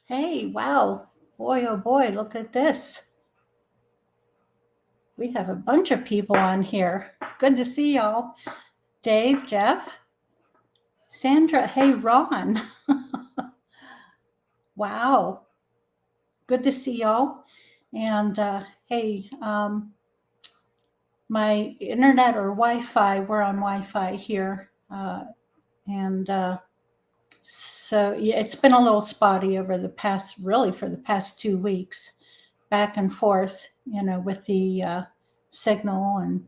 Hey, wow. Boy, oh boy, look at this. We have a bunch of people on here. Good to see y'all. Dave, Jeff, Sandra. Hey, Ron. Wow. Good to see y'all. And hey, my internet or Wi-Fi, we're on Wi-Fi here. And so yeah, it's been a little spotty over the past, really for the past 2 weeks, back and forth, with the signal and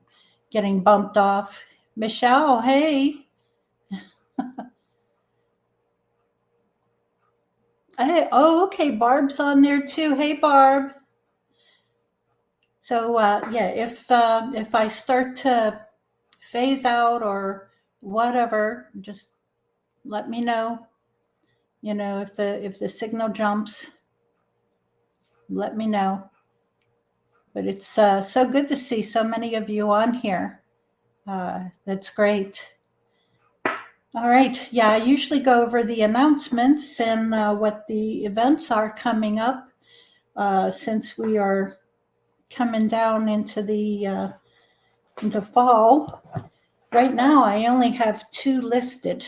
getting bumped off. Michelle, hey. Hey, oh, okay, Barb's on there too. Hey, Barb. So yeah, if I start to phase out or whatever, just let me know. If the signal jumps, let me know. But it's so good to see so many of you on here. That's great. All right. Yeah, I usually go over the announcements and what the events are coming up since we are coming down into the into fall. Right now, I only have 2 listed.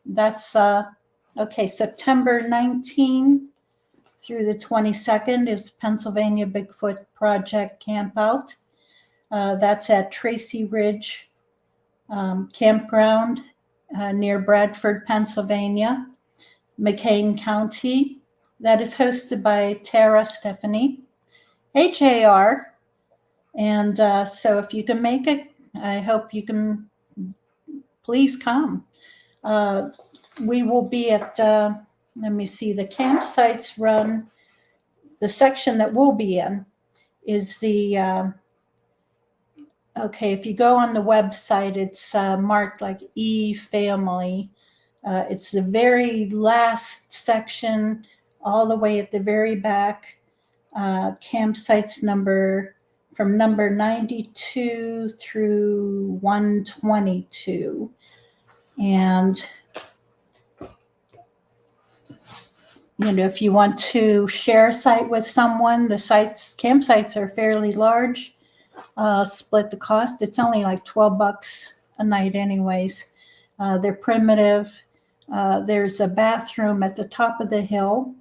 That's okay. September 19 through the 22nd is Pennsylvania Bigfoot Project Campout. That's at Tracy Ridge Campground near Bradford, Pennsylvania, McCain County. That is hosted by Tara Stephanie, HAR. And so if you can make it, I hope you can please come. We will be at, let me see, the campsites run, the section that we'll be in is the, okay, if you go on the website, it's marked like E-Family. It's the very last section, all the way at the very back. Campsites from number 92 through 122. And, if you want to share a site with someone, the campsites are fairly large. Split the cost. It's only like $12 a night anyways. They're primitive. There's a bathroom at the top of the hill.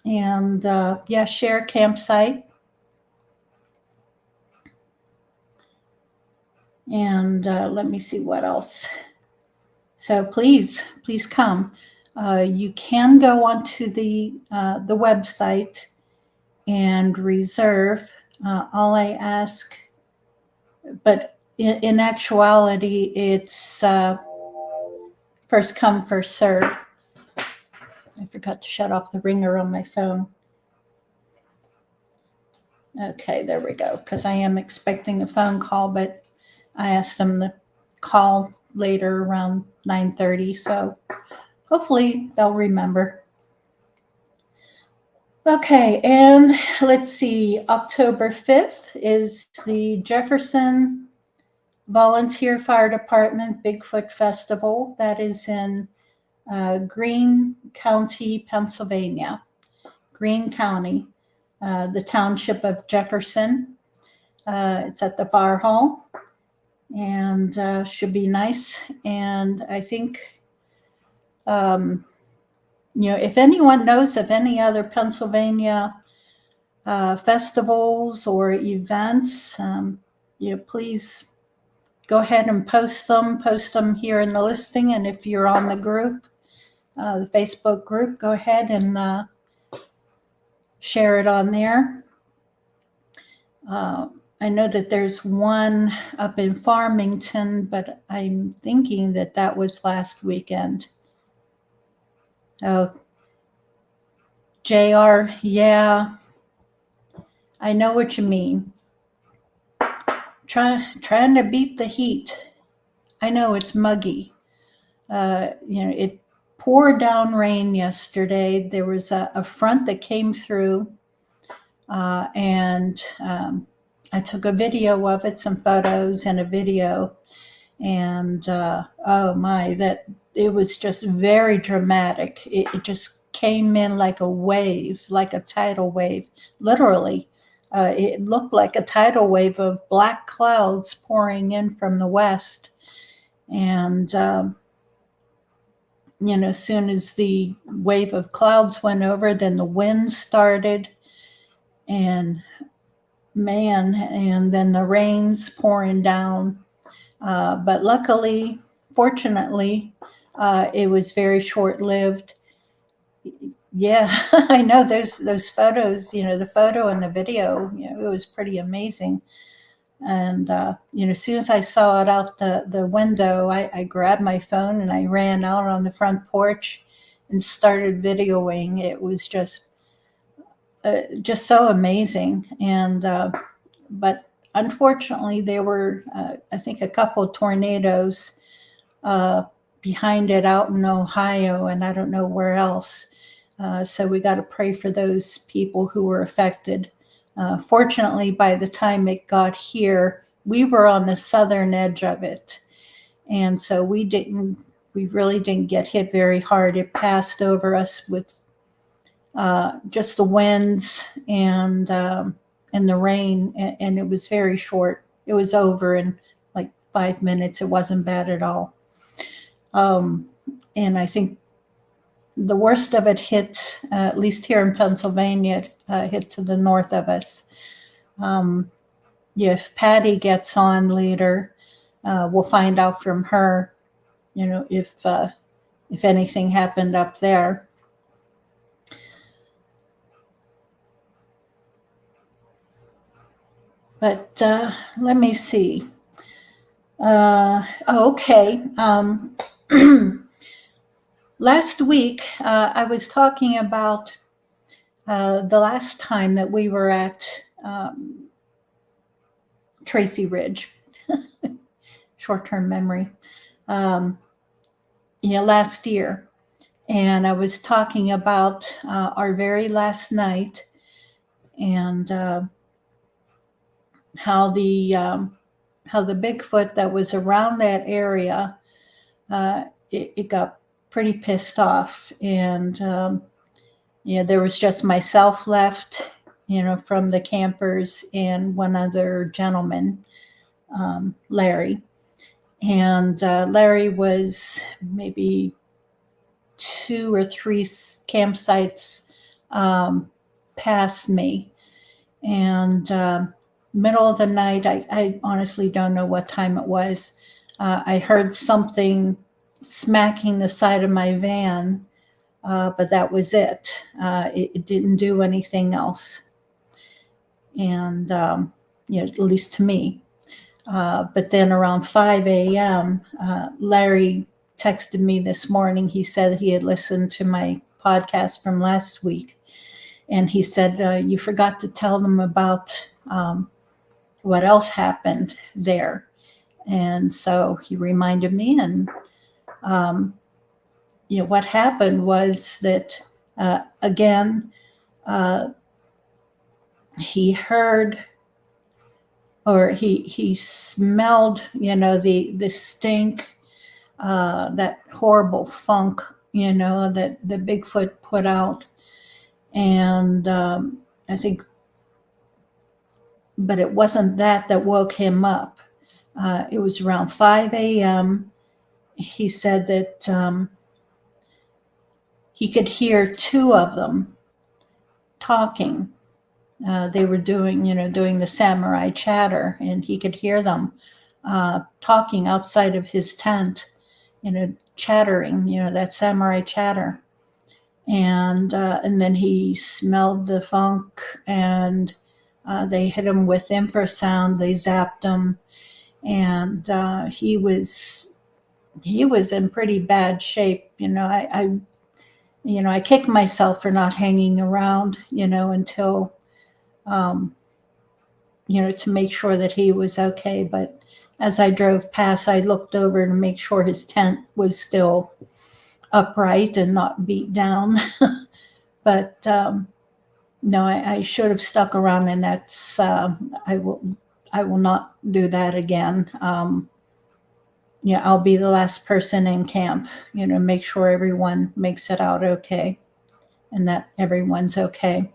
Yeah, share campsite. And let me see what else. So please come. You can go onto the website and reserve. All I ask, but in actuality, it's first come, first serve. I forgot to shut off the ringer on my phone. Okay, there we go, because I am expecting a phone call, but I asked them to call later around 9:30, so hopefully they'll remember. Okay, and let's see, October 5th is the Jefferson Volunteer Fire Department Bigfoot Festival. That is in Greene County, Pennsylvania. Greene County, the township of Jefferson. It's at the fire hall and should be nice. And I think, if anyone knows of any other Pennsylvania festivals or events, please go ahead and post them here in the listing. And if you're on the group, the Facebook group, go ahead and share it on there. I know that there's one up in Farmington, but I'm thinking that was last weekend. Oh, JR, yeah, I know what you mean. Trying to beat the heat. I know it's muggy. It poured down rain yesterday. There was a front that came through, and I took a video of it, some photos and a video, and oh my, that it was just very dramatic. It just came in like a wave, like a tidal wave, literally. It looked like a tidal wave of black clouds pouring in from the west. And, as soon as the wave of clouds went over, then the wind started. And and then the rains pouring down. But luckily, fortunately, it was very short-lived. Yeah, I know those photos, the photo and the video, it was pretty amazing. And, as soon as I saw it out the window, I grabbed my phone and I ran out on the front porch and started videoing. It was just so amazing. And, but unfortunately, there were, I think, a couple of tornadoes behind it out in Ohio, and I don't know where else. So we got to pray for those people who were affected. Fortunately, by the time it got here, we were on the southern edge of it. And so we really didn't get hit very hard. It passed over us with just the winds and the rain, and it was very short. It was over in like 5 minutes. It wasn't bad at all. And I think the worst of it hit, at least here in Pennsylvania, hit to the north of us. If Patty gets on later, we'll find out from her, if anything happened up there. But let me see. Okay. Last week, I was talking about the last time that we were at Tracy Ridge. Short-term memory. Last year. And I was talking about our very last night and how the Bigfoot that was around that area, it got pretty pissed off. And, there was just myself left, from the campers and one other gentleman, Larry. And Larry was maybe 2 or 3 campsites past me. And middle of the night, I honestly don't know what time it was. I heard something smacking the side of my van, but that was it. It didn't do anything else. And, at least to me. But then around 5 a.m., Larry texted me this morning. He said he had listened to my podcast from last week. And he said, you forgot to tell them about what else happened there. And so he reminded me. And, what happened was that, again, he heard or he smelled, the stink, that horrible funk, that the Bigfoot put out. And I think, but it wasn't that woke him up. It was around 5 a.m. He said that he could hear 2 of them talking. They were doing the samurai chatter, and he could hear them talking outside of his tent, chattering, that samurai chatter. And then he smelled the funk, and they hit him with infrasound. They zapped him, and he was in pretty bad shape. I kicked myself for not hanging around, until to make sure that he was okay. But as I drove past, I looked over to make sure his tent was still upright and not beat down. But no, I should have stuck around, and that's I will not do that again. I'll be the last person in camp, make sure everyone makes it out okay and that everyone's okay.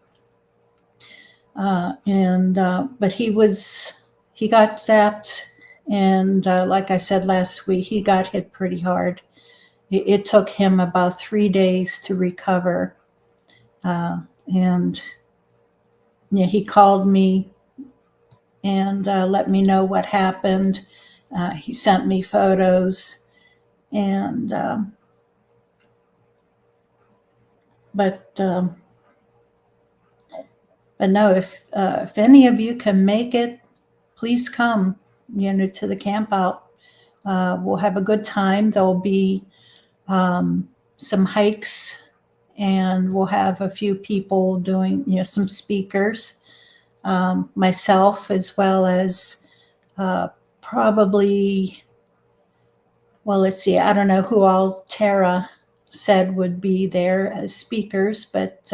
But he got zapped. And like I said last week, he got hit pretty hard. It took him about 3 days to recover. And he called me and let me know what happened. He sent me photos. And but no, if any of you can make it, please come, to the camp out. We'll have a good time. There'll be some hikes, and we'll have a few people doing, some speakers, myself, as well as probably, well, let's see, I don't know who all Tara said would be there as speakers, but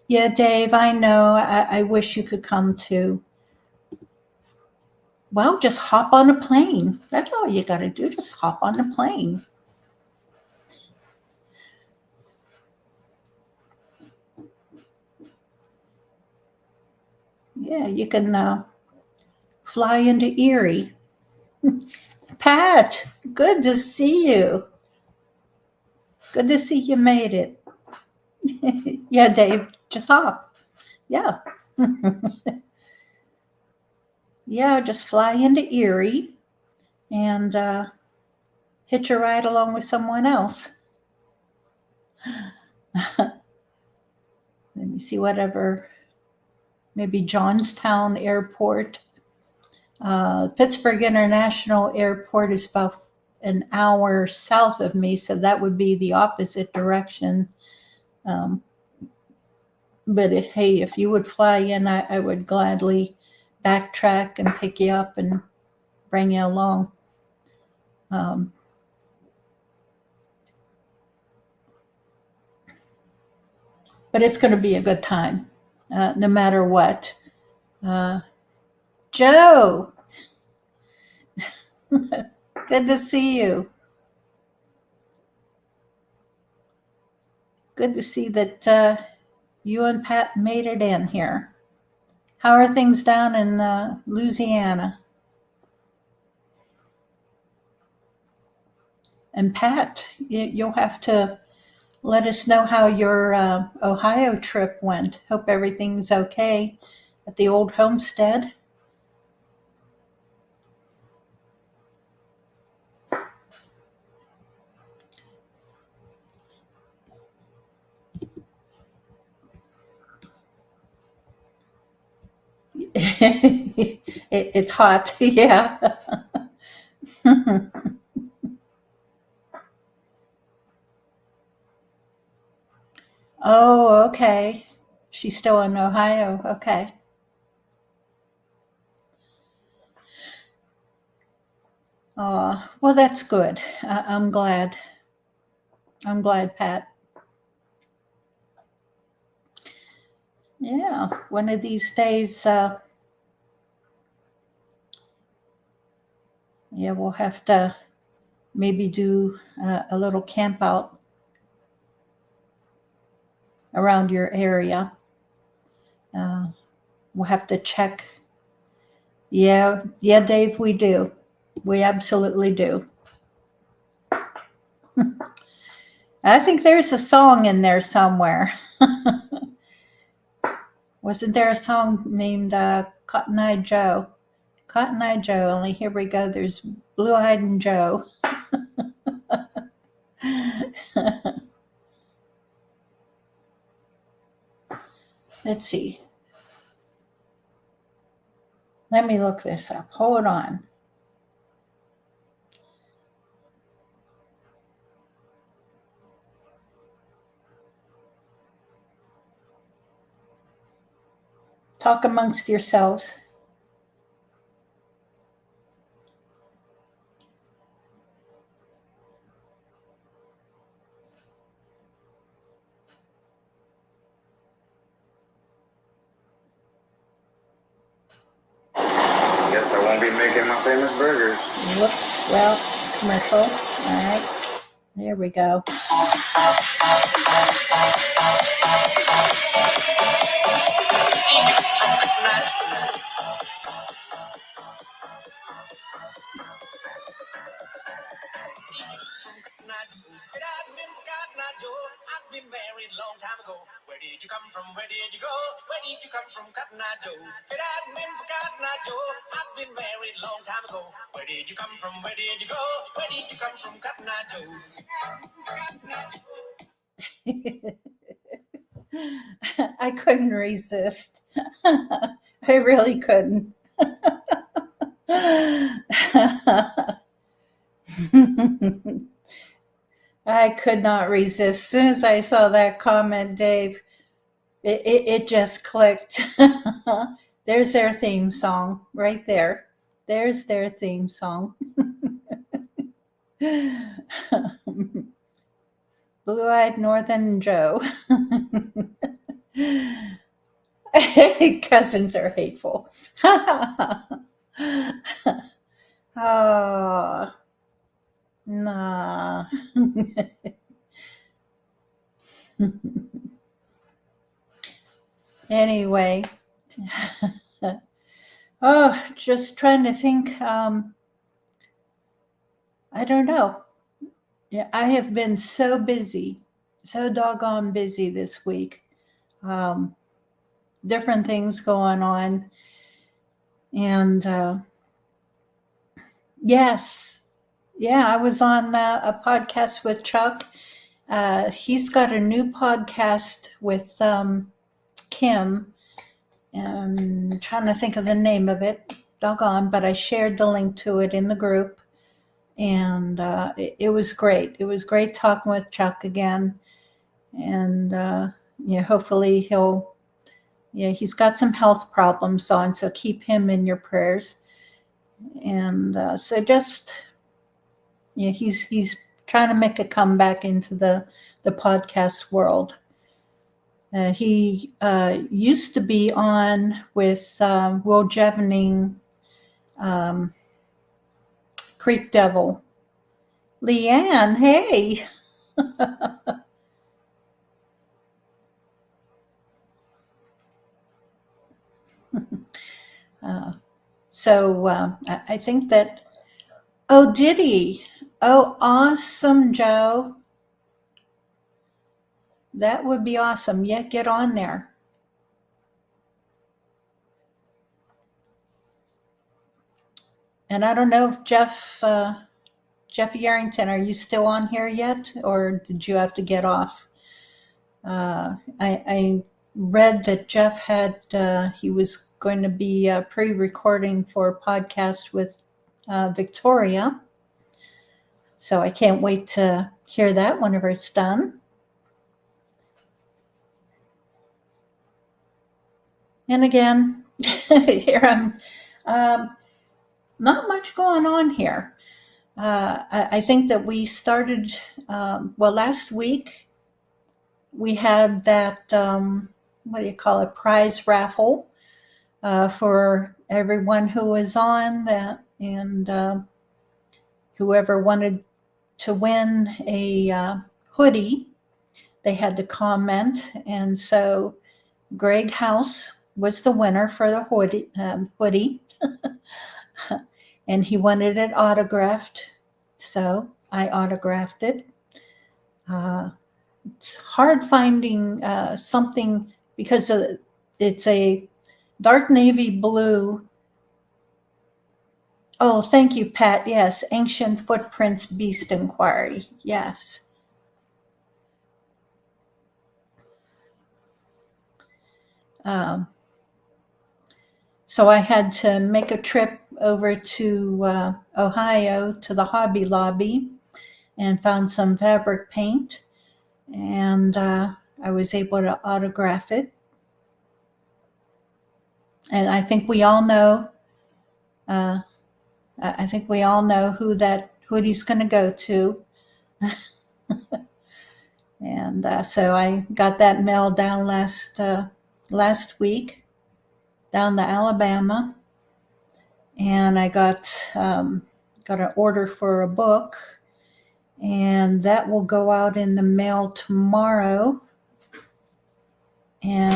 yeah, Dave, I know. I wish you could come too. Well, just hop on a plane. That's all you got to do. Just hop on the plane. Yeah, you can fly into Erie. Pat, good to see you. Good to see you made it. Yeah, Dave, just hop. Yeah. Yeah, just fly into Erie and hitch a ride along with someone else. Let me see, whatever, maybe Johnstown Airport. Pittsburgh International Airport is about an hour south of me, so that would be the opposite direction. But hey, if you would fly in, I would gladly backtrack and pick you up and bring you along. But it's going to be a good time, no matter what. Joe, good to see you. Good to see that you and Pat made it in here. How are things down in Louisiana? And Pat, you'll have to let us know how your Ohio trip went. Hope everything's okay at the old homestead. It's hot, yeah. Oh, okay. She's still in Ohio. Okay. Well, that's good. I'm glad. I'm glad, Pat. Yeah, one of these days, we'll have to maybe do a little camp out around your area. We'll have to check. Yeah, Dave, we do. We absolutely do. I think there's a song in there somewhere. Wasn't there a song named Cottoney Joe? Cottoney Joe, only here we go. There's Blue-Eyed and Joe. Let's see. Let me look this up. Hold on. Talk amongst yourselves. Guess I won't be making my famous burgers. Whoops. Well, commercial. All right, there we go. I've been married long time ago. Where did you come from? Where did you go? Where did you come from, Cottoney Joe? If it hadn't been for Cottoney Joe, I've been married long time ago. Where did you come from? Where did you go? Where did you come from, Cottoney Joe? I couldn't resist. I really couldn't. I could not resist. As soon as I saw that comment, Dave, it just clicked. There's their theme song right there. There's their theme song. Blue-eyed Northern Joe. Cousins are hateful. Oh, nah. Anyway, just trying to think. I don't know. Yeah, I have been so busy, so doggone busy this week. Different things going on. And yes, yeah, I was on a podcast with Chuck. He's got a new podcast with Kim. I'm trying to think of the name of it. Doggone, but I shared the link to it in the group. And it was great. It was great talking with Chuck again. And hopefully he's got some health problems on, so keep him in your prayers. And so just, he's trying to make a comeback into the podcast world. He used to be on with Will Jevening, Creek Devil. Leanne, hey. So I think that, oh, did he? Oh, awesome, Joe. That would be awesome. Yeah, get on there. And I don't know if Jeff Yarrington, are you still on here yet, or did you have to get off? I read that Jeff had, he was going to be pre-recording for a podcast with Victoria. So I can't wait to hear that whenever it's done. And again, here I'm, not much going on here. I think that we started, last week we had that, what do you call it, prize raffle for everyone who was on that, and whoever wanted to win a hoodie, they had to comment. And so Greg House was the winner for the hoodie. And he wanted it autographed, so I autographed it. It's hard finding something because it's a dark navy blue. Oh, thank you, Pat. Yes, Ancient Footprints Beast Inquiry. Yes. So I had to make a trip over to Ohio to the Hobby Lobby and found some fabric paint, and I was able to autograph it. And I think we all know, who that hoodie's going to go to. And so I got that mailed down last week down to Alabama, and I got got an order for a book, and that will go out in the mail tomorrow. And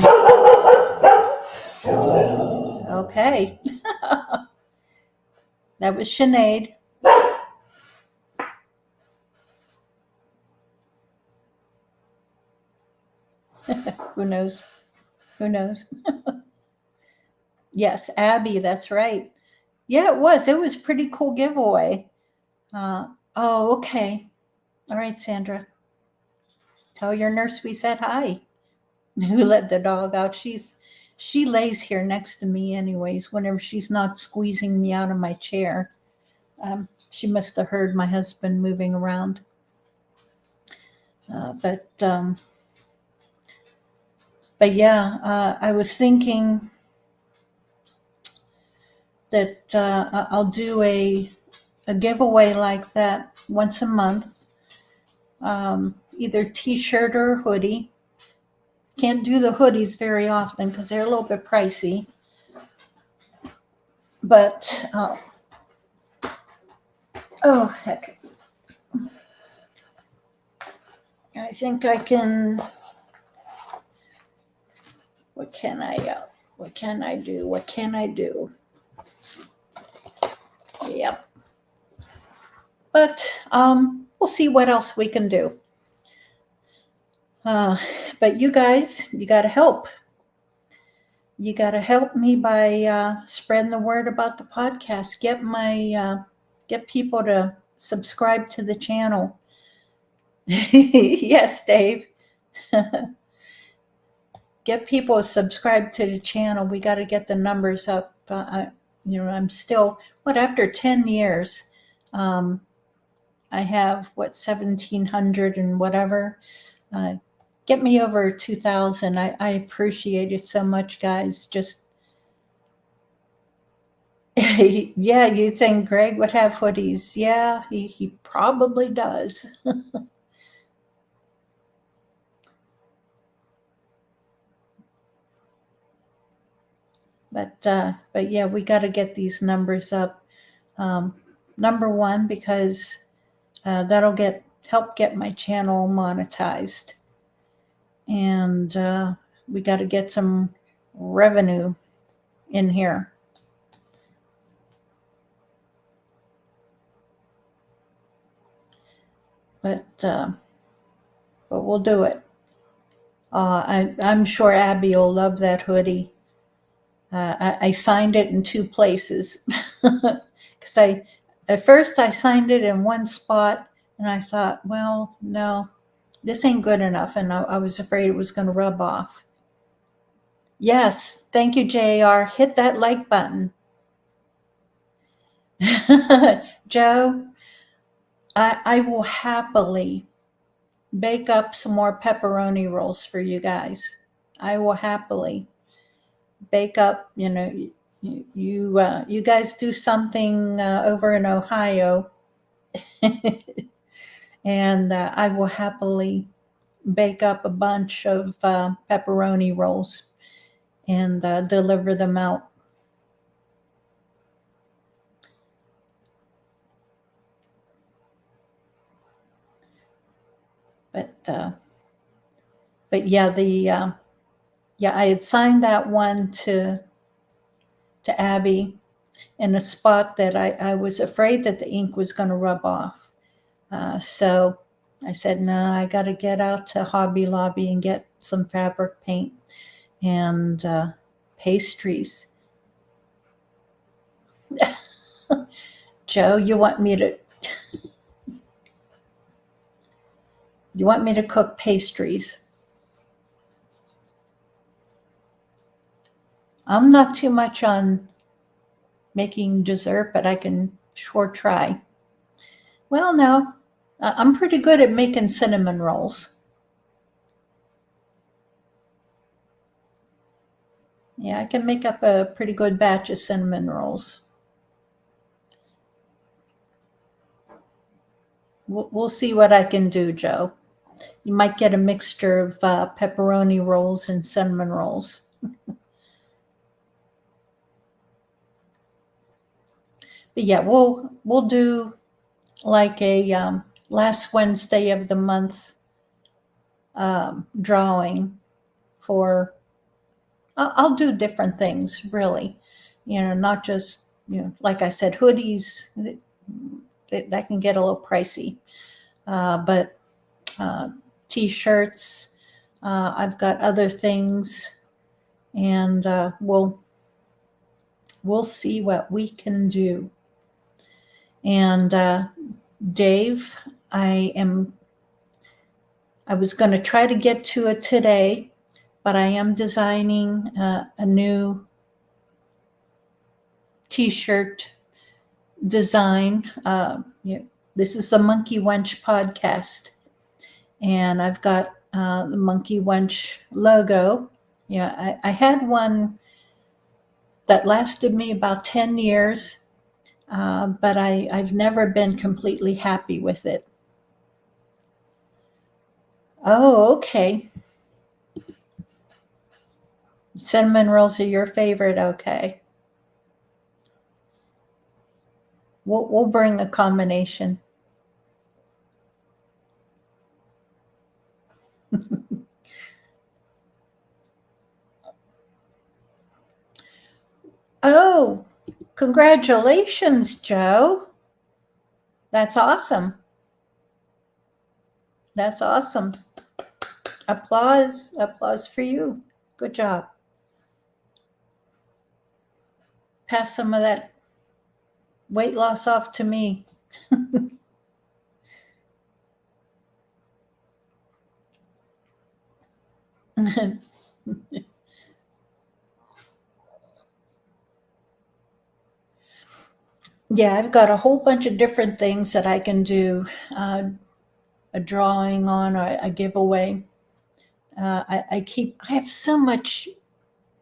okay, that was Sinead. Who knows? Who knows? Yes, Abby, that's right. Yeah, it was. It was a pretty cool giveaway. Oh, okay. All right, Sandra. Tell your nurse we said hi. Who let the dog out? She lays here next to me anyways, whenever she's not squeezing me out of my chair. She must have heard my husband moving around. But yeah, I was thinking that I'll do a giveaway like that once a month, either t-shirt or hoodie. Can't do the hoodies very often because they're a little bit pricey. But, oh, heck. I think I can, what can I do? Yep. But we'll see what else we can do. But you guys, you got to help. You got to help me by spreading the word about the podcast. Get people to subscribe to the channel. Yes, Dave. Get people to subscribe to the channel. We got to get the numbers up. I'm still, after 10 years, I have 1,700 and whatever. Get me over 2,000. I appreciate it so much, guys. Just, yeah, you think Greg would have hoodies? Yeah, he probably does. But yeah, we got to get these numbers up. Number one, because that'll help get my channel monetized. And we got to get some revenue in here. But we'll do it. I'm sure Abby will love that hoodie. I signed it in 2 places because at first I signed it in one spot, and I thought, well, no, this ain't good enough, and I was afraid it was going to rub off. Yes, thank you, JR. Hit that like button. Joe, I will happily bake up some more pepperoni rolls for you guys. I will happily bake up, you guys do something over in Ohio, and I will happily bake up a bunch of pepperoni rolls and deliver them out. But yeah, I had signed that one to Abby in a spot that I was afraid that the ink was going to rub off. So I said, no, I got to get out to Hobby Lobby and get some fabric paint and pastries. Joe, you want me to cook pastries? I'm not too much on making dessert, but I can sure try. Well, no, I'm pretty good at making cinnamon rolls. Yeah, I can make up a pretty good batch of cinnamon rolls. We'll see what I can do, Joe. You might get a mixture of pepperoni rolls and cinnamon rolls. but yeah, we'll do like a last Wednesday of the month drawing for. I'll do different things, really. Not just like I said, hoodies. That can get a little pricey, but t-shirts. I've got other things, and we'll see what we can do. And Dave, I was going to try to get to it today, but I am designing a new t-shirt design. This is the Monkey Wench podcast, and I've got the Monkey Wench logo. I had one that lasted me about 10 years, but I've never been completely happy with it. Oh, okay. Cinnamon rolls are your favorite? Okay. We'll bring a combination. Oh, congratulations, Joe. That's awesome. That's awesome. Applause for you. Good job. Pass some of that weight loss off to me. Yeah, I've got a whole bunch of different things that I can do a drawing on or a giveaway. I have so much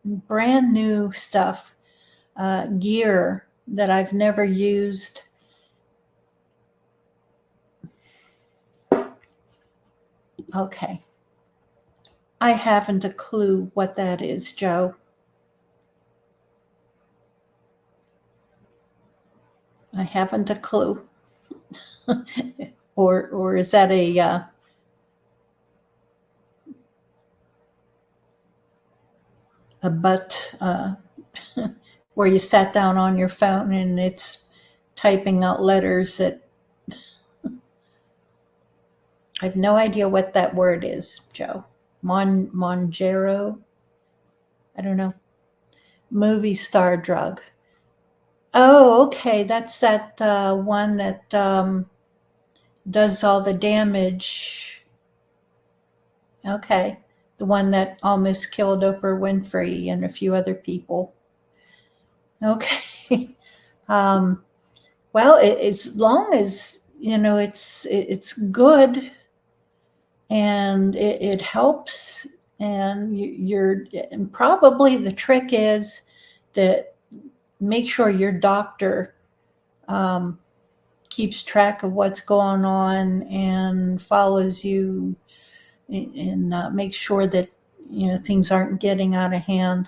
brand new stuff, gear that I've never used. Okay. I haven't a clue what that is, Joe. I haven't a clue. or is that a butt where you sat down on your phone and it's typing out letters that I have no idea what that word is, Joe. Monjero? I don't know. Movie star drug. Oh, okay. That's that one that does all the damage. Okay. The one that almost killed Oprah Winfrey and a few other people. Okay. Well, as long as, it's good and it helps, and and probably the trick is that make sure your doctor keeps track of what's going on and follows you and makes sure that things aren't getting out of hand.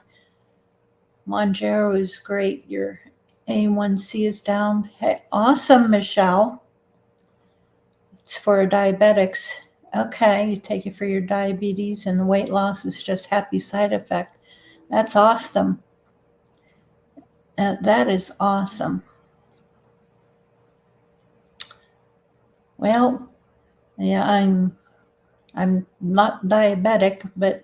Monjero is great. Your A1C is down. Hey, awesome, Michelle. It's for diabetics. Okay, you take it for your diabetes, and the weight loss is just happy side effect. That's awesome. That is awesome. Well, yeah, I'm not diabetic, but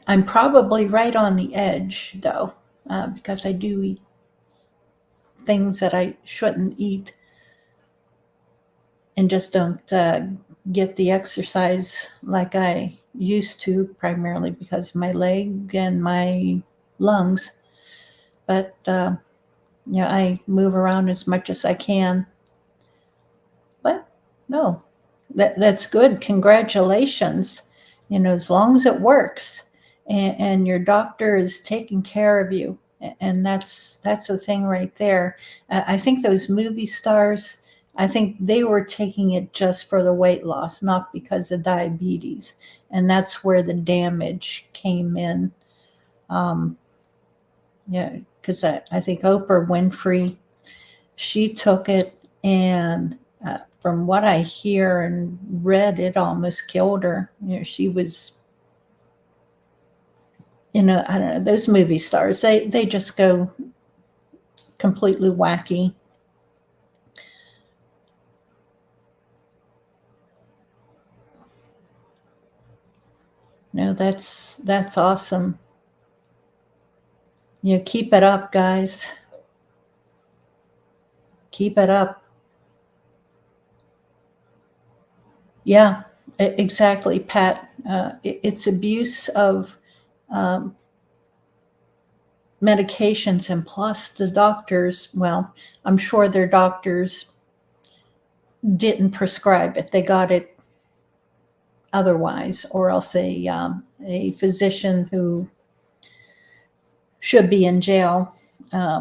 I'm probably right on the edge, though, because I do eat things that I shouldn't eat and just don't get the exercise like I used to, primarily because of my leg and my lungs. But I move around as much as I can. But no, that's good. Congratulations. As long as it works and your doctor is taking care of you. And that's the thing right there. I think those movie stars, I think they were taking it just for the weight loss, not because of diabetes. And that's where the damage came in. Yeah, because I think Oprah Winfrey, she took it, and from what I hear and read, it almost killed her. She was, I don't know, those movie stars, they just go completely wacky. No, that's awesome. Keep it up, guys. Keep it up. Yeah, exactly, Pat. It's abuse of um, medications, and plus the doctors, well, I'm sure their doctors didn't prescribe it. They got it otherwise, or else a physician who should be in jail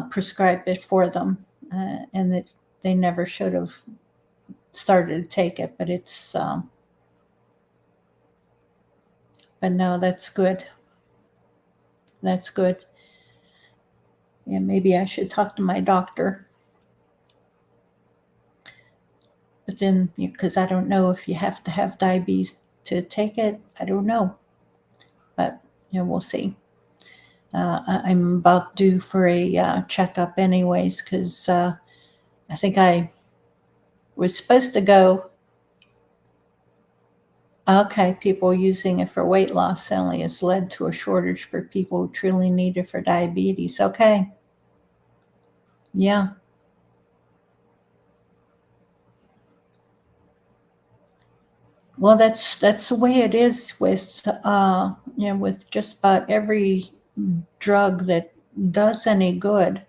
prescribed it for them, and that they never should have started to take it. But but no, that's good. That's good. Yeah, maybe I should talk to my doctor. But then, because I don't know if you have to have diabetes to take it, I don't know. But we'll see. I'm about due for a checkup, anyways, because I think I was supposed to go. Okay, people using it for weight loss only has led to a shortage for people who truly need it for diabetes. Okay. Yeah. Well, that's the way it is with with just about every drug that does any good.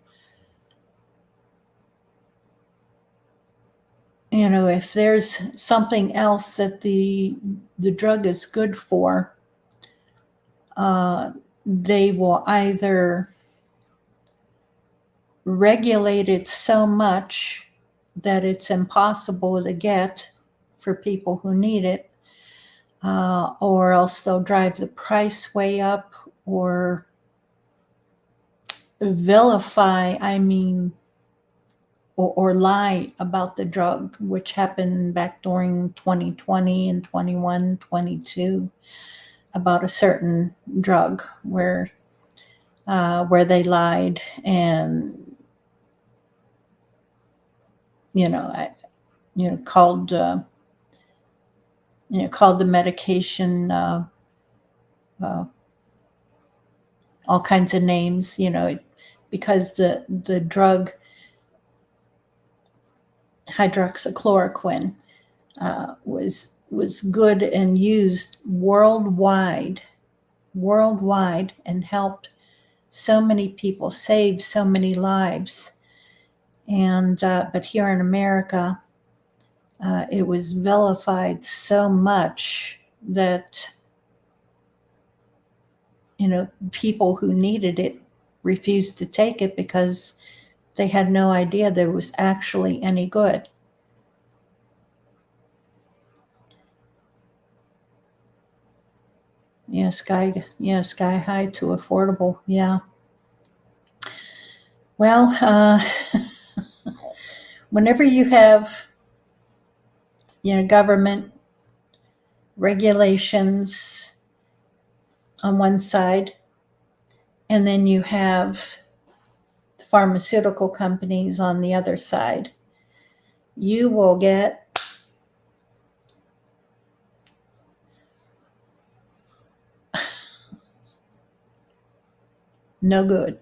If there's something else that the drug is good for, they will either regulate it so much that it's impossible to get for people who need it, or else they'll drive the price way up, or vilify, or lie about the drug, which happened back during 2020 and 21, 22, about a certain drug where they lied, and called called the medication uh, all kinds of names, because the drug hydroxychloroquine was good and used worldwide, and helped so many people, saved so many lives. And but here in America, it was vilified so much that people who needed it refused to take it because they had no idea there was actually any good. Sky high to affordable. Yeah. Well, whenever you have government regulations on one side, and then you have pharmaceutical companies on the other side, you will get no good.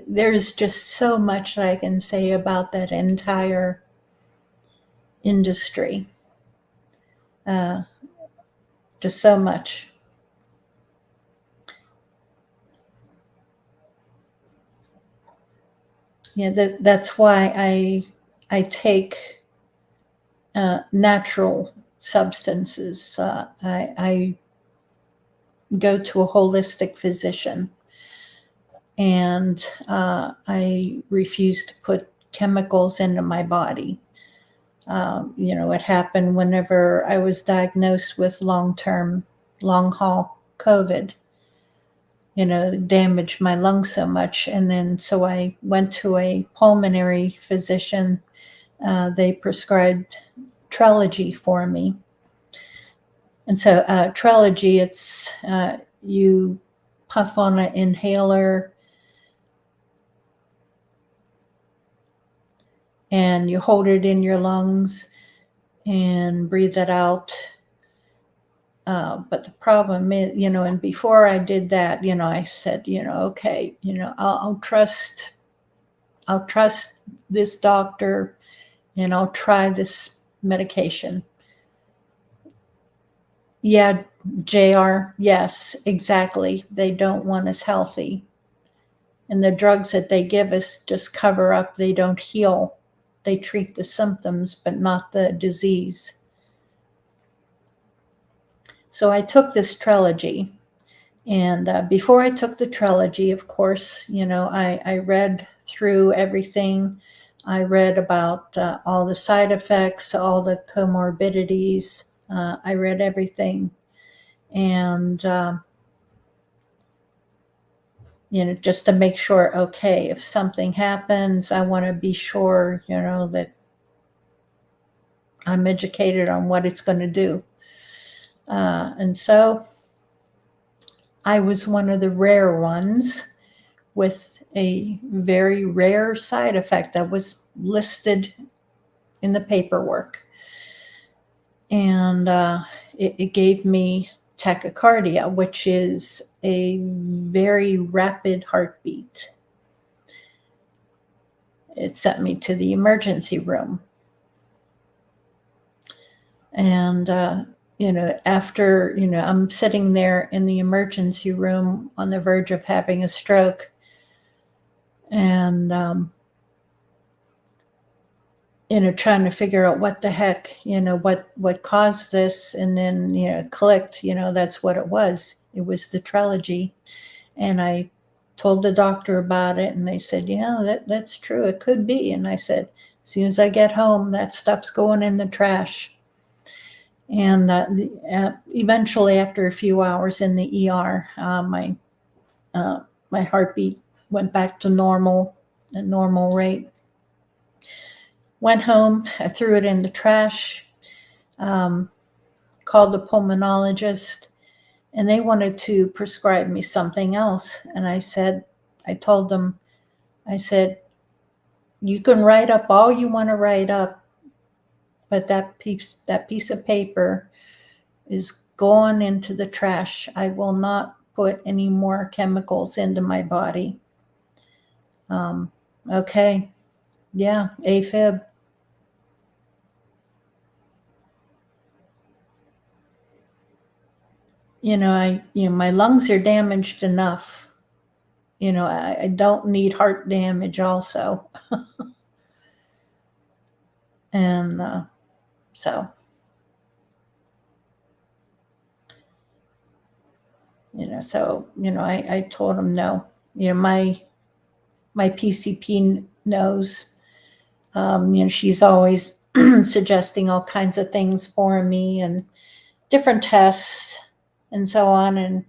There's just so much I can say about that entire industry. Just so much. That's why I take natural substances. I go to a holistic physician, and I refuse to put chemicals into my body. It happened whenever I was diagnosed with long haul COVID. damaged my lungs so much. And then so I went to a pulmonary physician. They prescribed Trelegy for me. And so Trelegy, it's you puff on an inhaler and you hold it in your lungs and breathe it out. But the problem is, and before I did that, I said, okay, I'll trust this doctor and I'll try this medication. Yeah, JR, yes, exactly. They don't want us healthy. And the drugs that they give us just cover up, they don't heal. They treat the symptoms, but not the disease. So I took this Trelegy. And before I took the Trelegy, of course, I read through everything. I read about all the side effects, all the comorbidities. I read everything. And, just to make sure, okay, if something happens, I want to be sure, that I'm educated on what it's going to do. And so I was one of the rare ones with a very rare side effect that was listed in the paperwork. And it gave me tachycardia, which is a very rapid heartbeat. It sent me to the emergency room. And, after, I'm sitting there in the emergency room on the verge of having a stroke. And, trying to figure out what the heck, what caused this. And then, clicked, that's what it was. It was the Trelegy. And I told the doctor about it and they said, yeah, that's true. It could be. And I said, as soon as I get home, that stuff's going in the trash. And eventually, after a few hours in the ER, my heartbeat went back to normal, a normal rate. Went home, I threw it in the trash, called the pulmonologist, and they wanted to prescribe me something else. And I told them, I said, you can write up all you want to write up, but that piece of paper is gone into the trash. I will not put any more chemicals into my body. Okay. Yeah, AFib. My lungs are damaged enough. I don't need heart damage also. And so, I told him no. My PCP knows. She's always suggesting all kinds of things for me and different tests and so on, and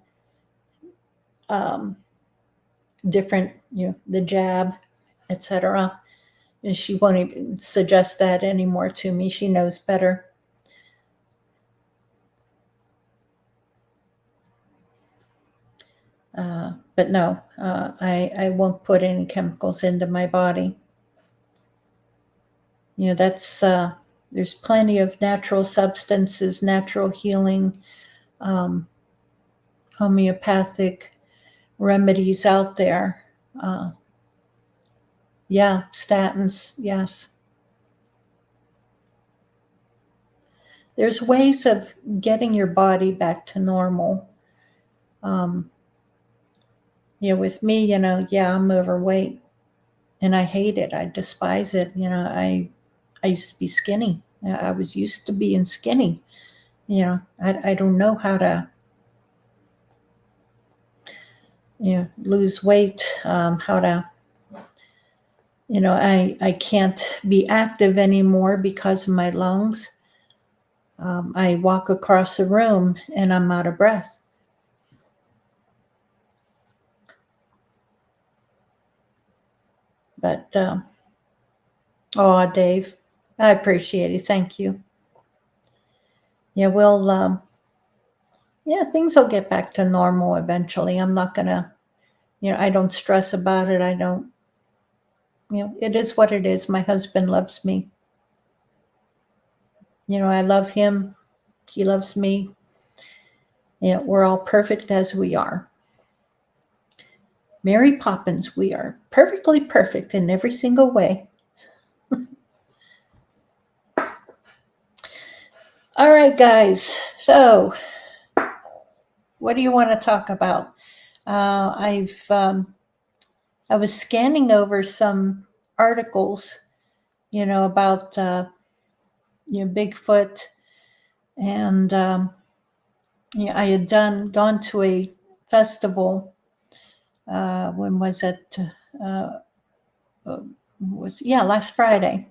different, the jab, etc. And she won't even suggest that anymore to me. She knows better. But no, I won't put any chemicals into my body. That's there's plenty of natural substances, natural healing, homeopathic remedies out there. Yeah, statins, yes. There's ways of getting your body back to normal. With me, I'm overweight and I hate it. I despise it. I used to be skinny. I was used to being skinny. I don't know how to, lose weight, how to, I can't be active anymore because of my lungs. I walk across the room and I'm out of breath. But, oh, Dave, I appreciate it. Thank you. Yeah, things will get back to normal eventually. I'm not going to, I don't stress about it. I don't, it is what it is. My husband loves me. I love him. He loves me. We're all perfect as we are. Mary Poppins, we are perfectly perfect in every single way. All right, guys. So, what do you want to talk about? I was scanning over some articles, about Bigfoot, and I had gone to a festival. When was it? Last Friday.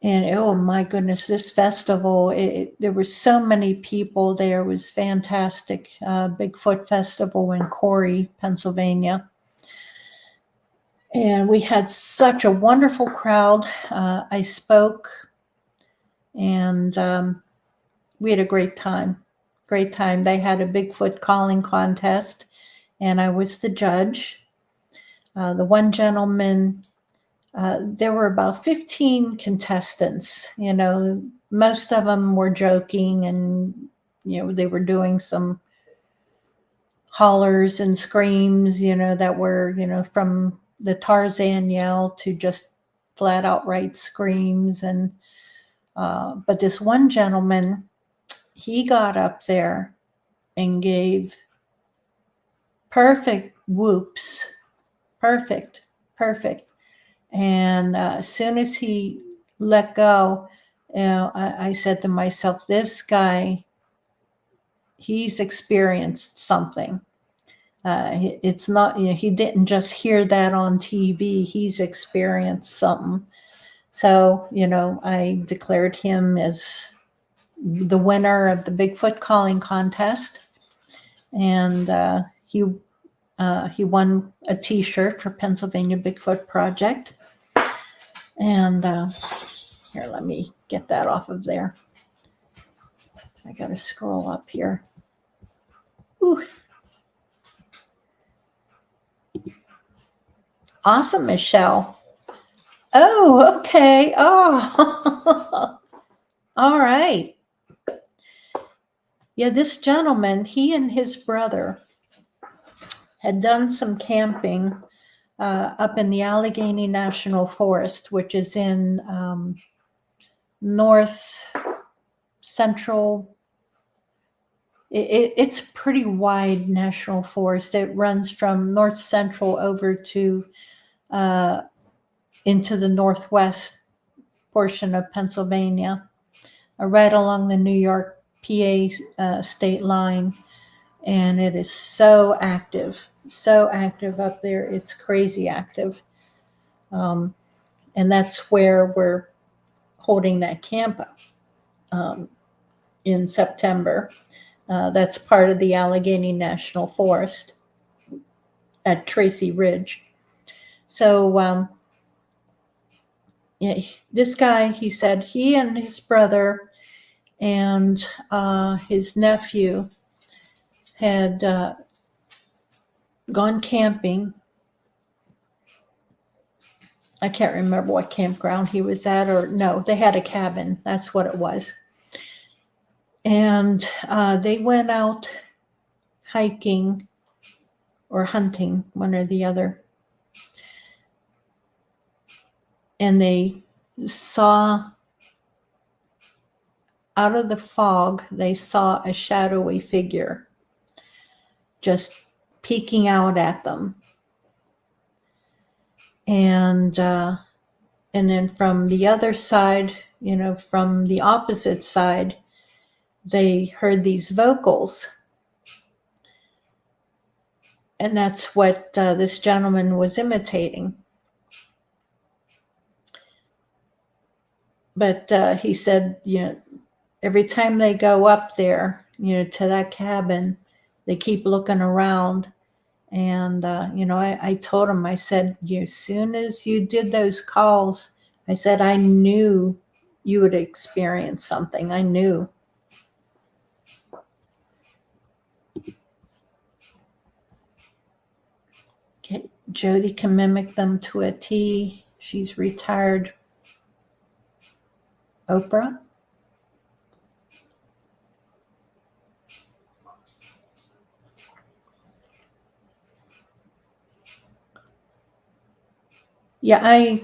And oh my goodness, this festival, there were so many people there. It was fantastic. Bigfoot Festival in Corey, Pennsylvania. And we had such a wonderful crowd. I spoke, and we had a great time. Great time. They had a Bigfoot calling contest, and I was the judge. The one gentleman, there were about 15 contestants. Most of them were joking, and they were doing some hollers and screams, that were from the Tarzan yell to just flat outright screams. And but this one gentleman, he got up there and gave perfect whoops, perfect. And as soon as he let go, I said to myself, this guy, he's experienced something. It's not, he didn't just hear that on TV, he's experienced something. So, I declared him as the winner of the Bigfoot calling contest. And he won a t-shirt for Pennsylvania Bigfoot Project. And here, let me get that off of there. I got to scroll up here. Ooh. Awesome, Michelle. Oh, okay. Oh, all right. Yeah, this gentleman, he and his brother had done some camping up in the Allegheny National Forest, which is in north central. It's a pretty wide national forest. It runs from north central over to into the northwest portion of Pennsylvania, right along the New York PA state line. And it is so active up there. It's crazy active. And that's where we're holding that camp in September. That's part of the Allegheny National Forest at Tracy Ridge. So this guy, he said he and his brother and his nephew had gone camping. I can't remember what campground he was at, or no, they had a cabin. That's what it was. And they went out hiking or hunting, one or the other. And they saw, out of the fog, they saw a shadowy figure just peeking out at them. And then from the other side, from the opposite side, they heard these vocals. And that's what this gentleman was imitating. But he said, every time they go up there, to that cabin, they keep looking around, And, I told him, I said, as soon as you did those calls, I said, I knew you would experience something. I knew. Okay. Jody can mimic them to a T. She's retired Oprah. Yeah,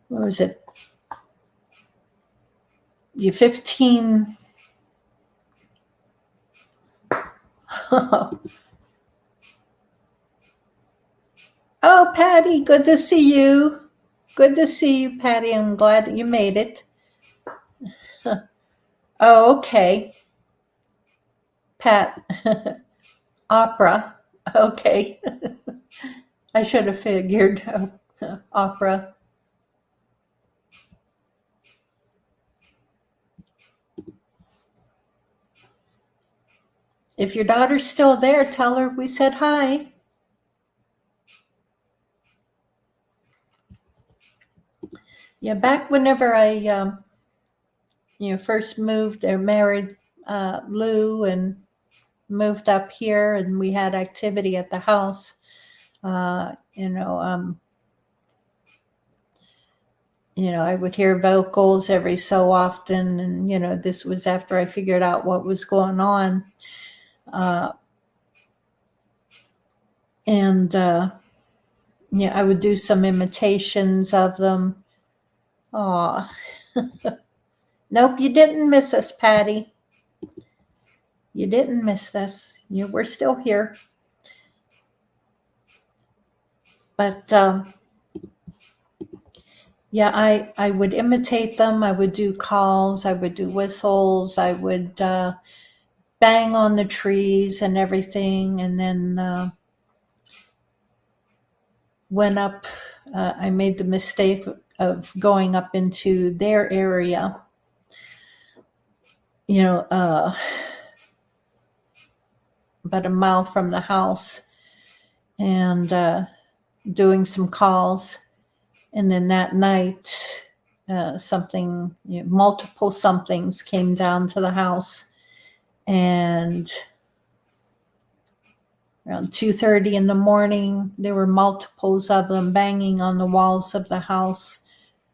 what was it? You 15. Oh, Patty, good to see you. Good to see you, Patty. I'm glad that you made it. Oh, okay. Pat, opera. Okay. I should have figured opera. If your daughter's still there, tell her we said hi. Yeah, back whenever I, first moved or married Lou and moved up here, and we had activity at the house. I would hear vocals every so often, and this was after I figured out what was going on. And I would do some imitations of them. Aw. Nope, you didn't miss us, Patty. You didn't miss us. We're still here. But I would imitate them. I would do calls. I would do whistles. I would bang on the trees and everything. And then went up. I made the mistake of going up into their area. About a mile from the house, and doing some calls. And then that night, multiple somethings came down to the house, and around 2:30 in the morning, there were multiples of them banging on the walls of the house,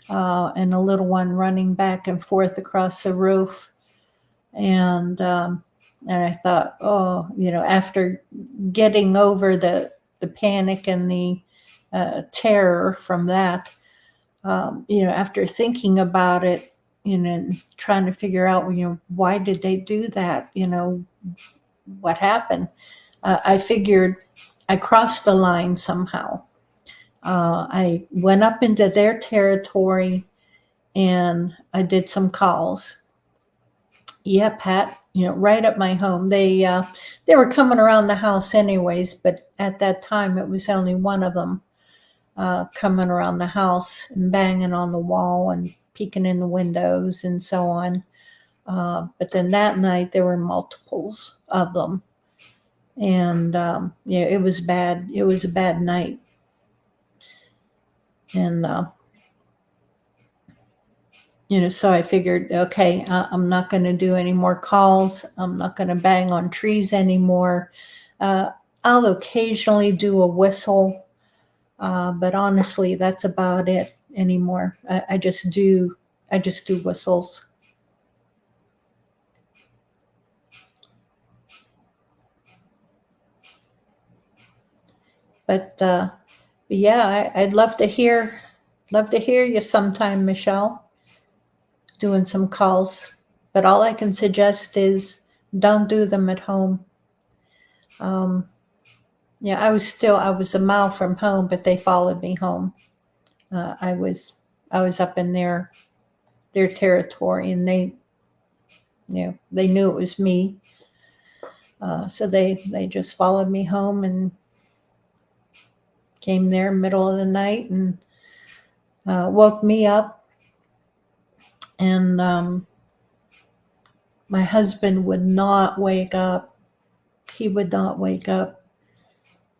and a little one running back and forth across the roof. And I thought, after getting over the panic and the terror from that, after thinking about it, and trying to figure out, why did they do that? What happened? I figured I crossed the line somehow. I went up into their territory and I did some calls. Yeah, Pat, right at my home. They were coming around the house anyways, but at that time it was only one of them coming around the house and banging on the wall and peeking in the windows and so on. But then that night there were multiples of them, and it was bad. It was a bad night, and so I figured, okay, I'm not going to do any more calls. I'm not going to bang on trees anymore. I'll occasionally do a whistle, but honestly, that's about it anymore. I just do whistles. But yeah, I'd love to hear you sometime, Michelle, doing some calls. But all I can suggest is don't do them at home. I was a mile from home, but they followed me home. I was up in their territory, and they knew it was me. So they just followed me home and came there middle of the night and woke me up. And my husband would not wake up. He would not wake up.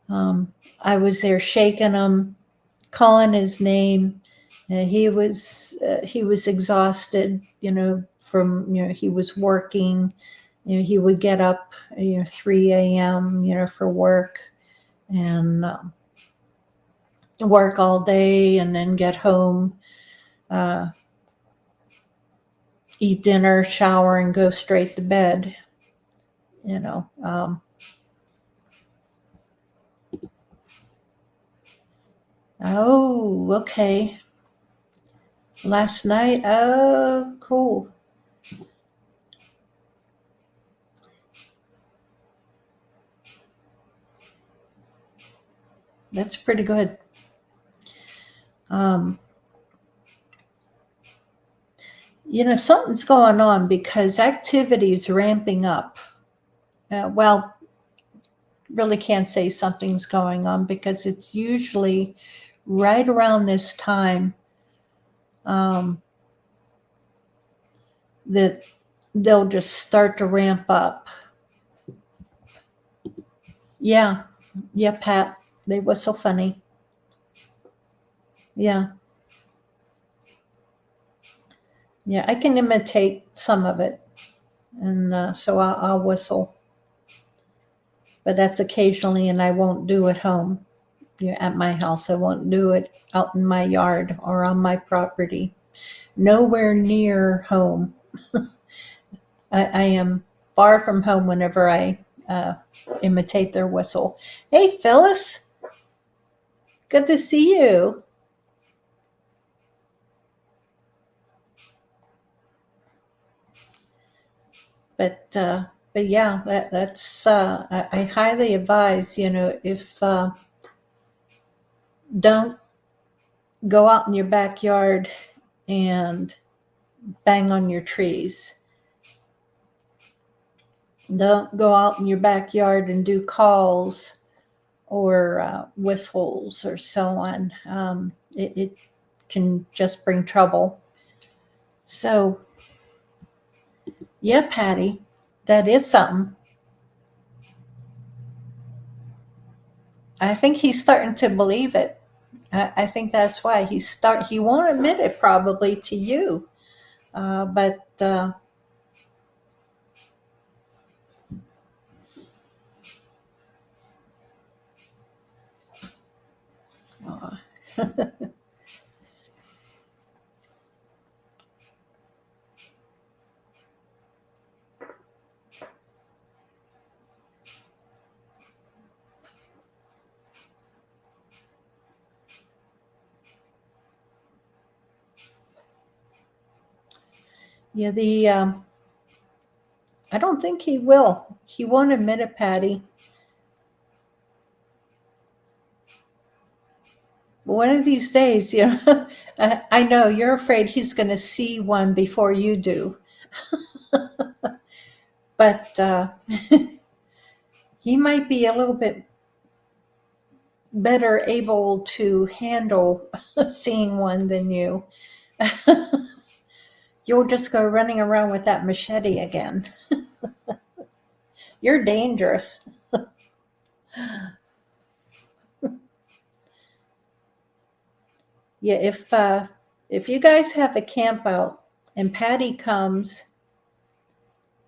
I was there shaking him, calling his name. He was exhausted, from, he was working. He would get up, 3 a.m., for work, and work all day, and then get home, eat dinner, shower, and go straight to bed. Oh, okay. Last night, oh, cool. That's pretty good. Something's going on because activity is ramping up. Well, really can't say something's going on because it's usually right around this time that they'll just start to ramp up. Yeah, Pat, they whistle funny. Yeah, I can imitate some of it, and so I'll whistle, but that's occasionally, and I won't do it home. At my house, I won't do it out in my yard or on my property. Nowhere near home. I am far from home whenever I imitate their whistle. Hey, Phyllis, good to see you. But yeah, that's I highly advise. If don't go out in your backyard and bang on your trees. Don't go out in your backyard and do calls or whistles or so on. It can just bring trouble. So, yeah, Patty, that is something. I think he's starting to believe it. I think that's why he won't admit it probably to you, but yeah, I don't think he will. He won't admit it, Patty. One of these days, I know you're afraid he's going to see one before you do. But he might be a little bit better able to handle seeing one than you. You'll just go running around with that machete again. You're dangerous. Yeah, if you guys have a camp out and Patty comes,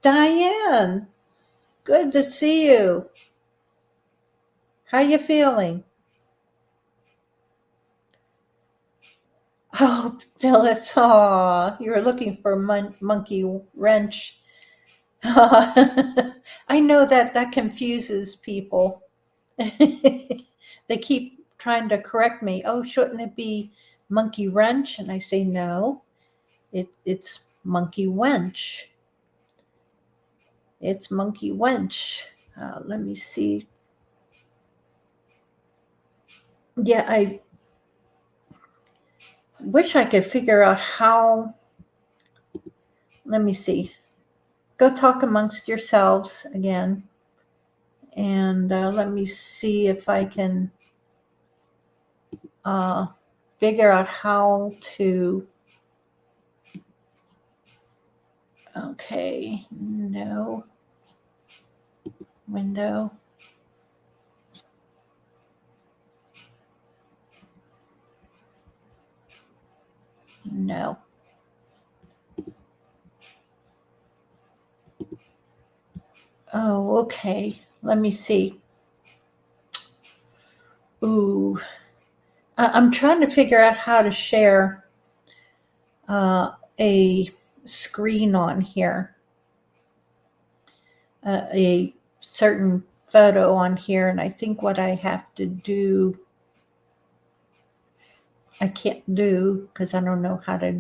Diane, good to see you. How you feeling? Oh, Phyllis, you were looking for monkey wrench. I know that confuses people. They keep trying to correct me. Oh, shouldn't it be monkey wrench? And I say, no, it's monkey wench. It's monkey wench. Let me see. Yeah, I wish I could figure out how. Let me see. Go talk amongst yourselves again. And let me see if I can figure out how to. Okay, no. window. No. Oh, okay. Let me see. Ooh. I'm trying to figure out how to share a screen on here, a certain photo on here, and I think what I have to do, I can't do because I don't know how to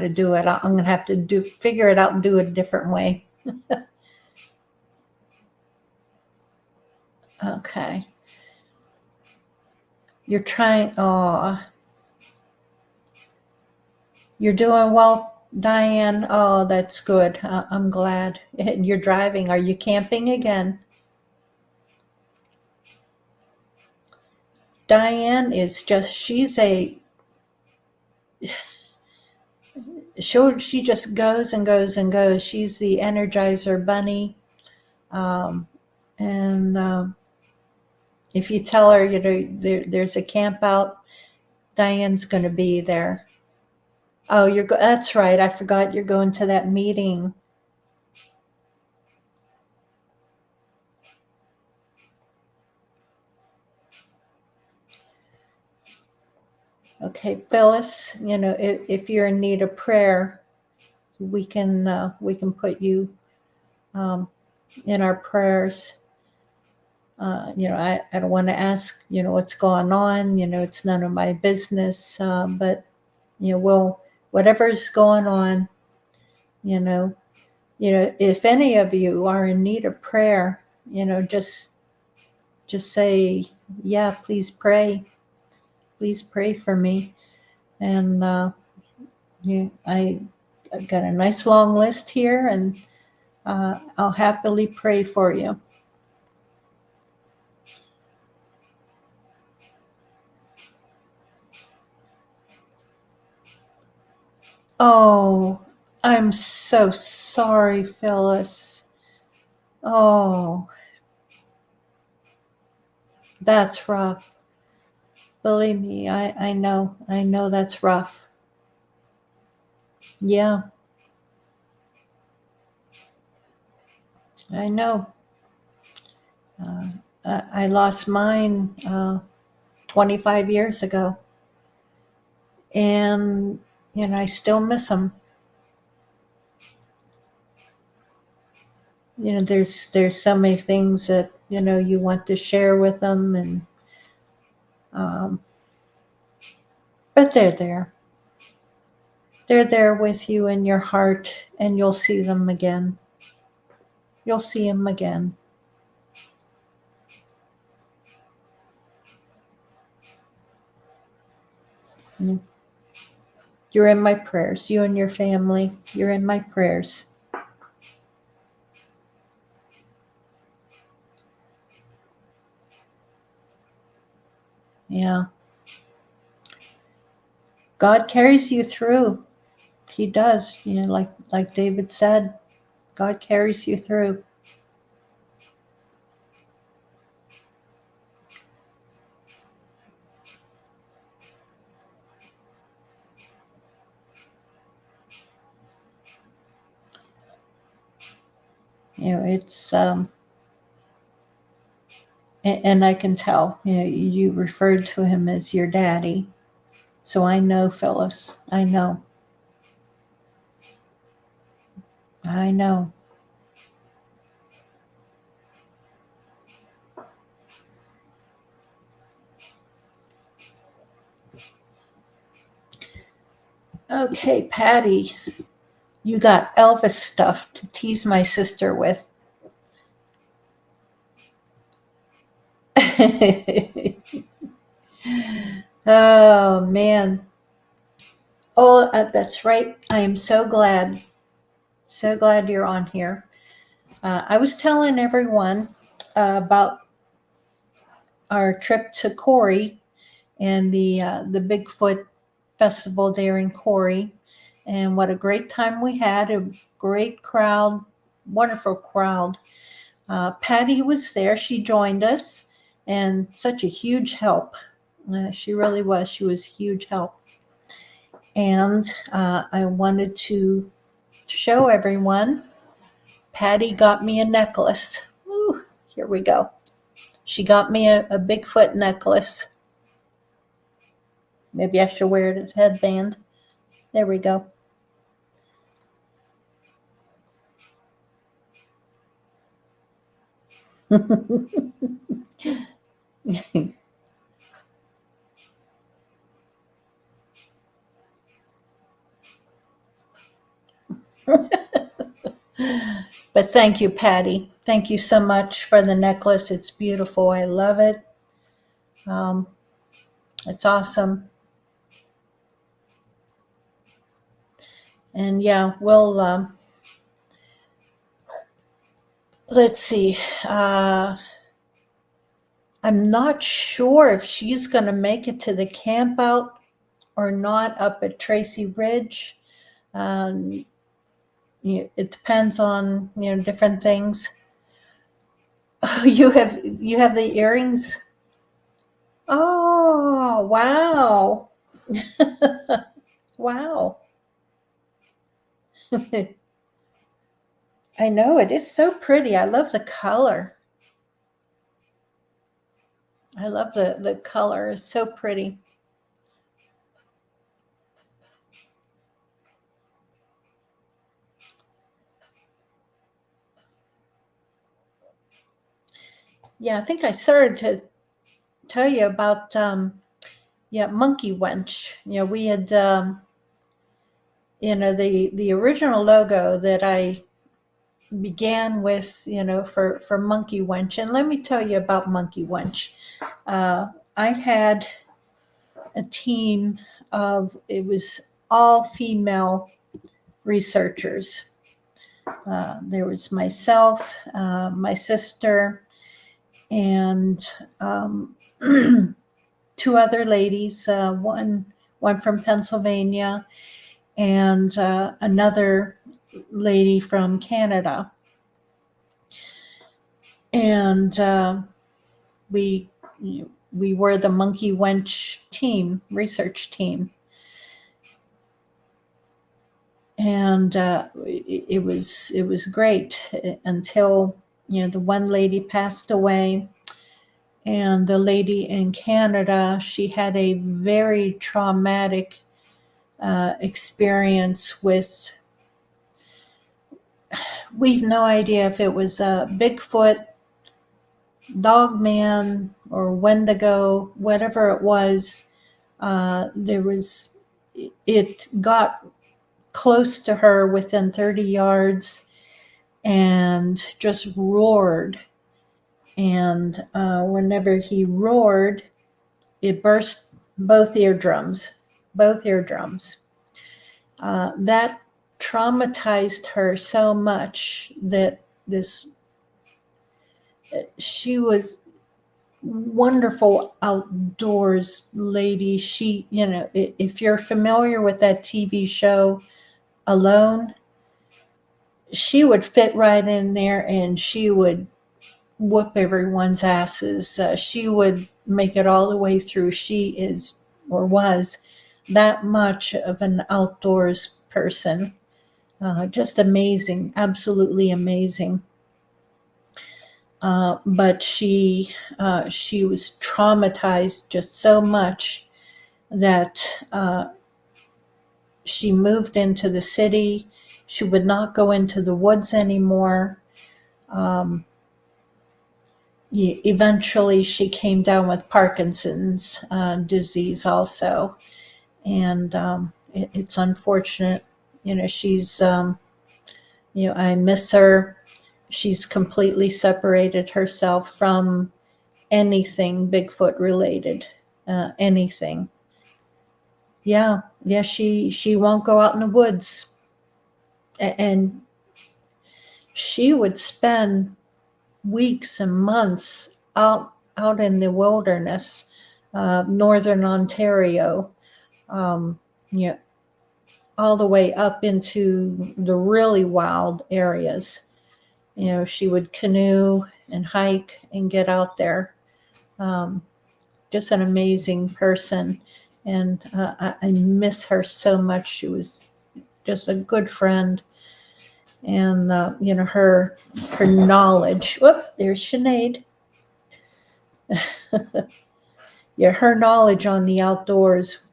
do it. I'm gonna have to figure it out and do it a different way. Okay. You're trying. Oh, you're doing well, Diane. Oh, that's good. I'm glad. You're driving. Are you camping again? Diane is just, she's a, she just goes and goes and goes. She's the Energizer Bunny. And if you tell her, there's a camp out, Diane's going to be there. Oh, that's right. I forgot you're going to that meeting. Okay, Phyllis, if you're in need of prayer, we can put you in our prayers. I don't want to ask, what's going on. It's none of my business. But whatever's going on, if any of you are in need of prayer, just say, yeah, please pray for me. And I've got a nice long list here, and I'll happily pray for you. Oh, I'm so sorry, Phyllis. Oh, that's rough. Believe me, I know that's rough. Yeah, I know. I lost mine 25 years ago, and I still miss them. There's so many things that you want to share with them, and but they're there. They're there with you in your heart, and you'll see them again. You'll see them again. You're in my prayers. You and your family, you're in my prayers. Yeah. God carries you through. He does. Like David said, God carries you through. It's and I can tell, you referred to him as your daddy. So I know, Phyllis. I know. Okay, Patty, you got Elvis stuff to tease my sister with. Oh, man. Oh, that's right. I am so glad. So glad you're on here. I was telling everyone about our trip to Corey and the Bigfoot Festival there in Corey, and what a great time we had. A great crowd, wonderful crowd. Patty was there. She joined us, and such a huge help. She really was. She was huge help. And I wanted to show everyone. Patty got me a necklace. Ooh, here we go. She got me a Bigfoot necklace. Maybe I should wear it as a headband. There we go. But thank you, Patty. Thank you so much for the necklace. It's beautiful. I love it. It's awesome. And yeah, we'll, let's see. I'm not sure if she's going to make it to the camp out or not up at Tracy Ridge. It depends on, different things. Oh, you have the earrings? Oh, wow. Wow. I know, it is so pretty. I love the color. I love the color. It's so pretty. Yeah, I think I started to tell you about, Monkey Wench. We had, the original logo that I began with, for Monkey Wench. And let me tell you about Monkey Wench. I had a team of, it was all female researchers. There was myself, my sister, and two other ladies, one from Pennsylvania and another lady from Canada. And we were the Monkey Wench team, research team. And it was great until, the one lady passed away. And the lady in Canada, she had a very traumatic experience with, we've no idea if it was a Bigfoot, Dogman, or Wendigo, whatever it was. It got close to her within 30 yards and just roared. And whenever he roared, it burst both eardrums. That traumatized her so much that she was wonderful outdoors lady. She, if you're familiar with that TV show Alone, she would fit right in there and she would whoop everyone's asses. She would make it all the way through. She is, or was, that much of an outdoors person. Just amazing, absolutely amazing. But she was traumatized just so much that she moved into the city. She would not go into the woods anymore. Eventually, she came down with Parkinson's disease also. And it's unfortunate. She's, I miss her. She's completely separated herself from anything Bigfoot related, anything. Yeah, she won't go out in the woods. And she would spend weeks and months out in the wilderness, northern Ontario, all the way up into the really wild areas. She would canoe and hike and get out there. Just an amazing person. And I miss her so much. She was just a good friend. And, her knowledge. Whoop, there's Sinead. Yeah, her knowledge on the outdoors,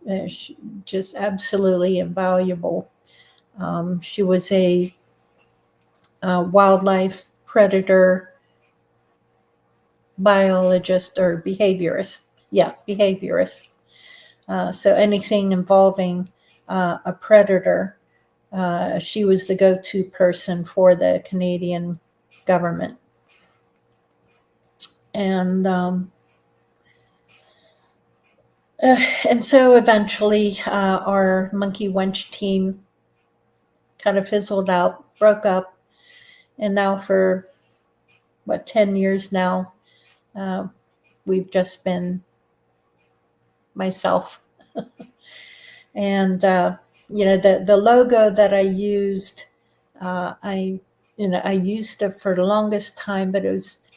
just absolutely invaluable. She was a wildlife predator biologist or behaviorist. Yeah, behaviorist. So anything involving a predator, she was the go-to person for the Canadian government. And so eventually our Monkey Wench team kind of fizzled out, broke up, and now for 10 years now, we've just been myself. And the logo that I used, I used it for the longest time, but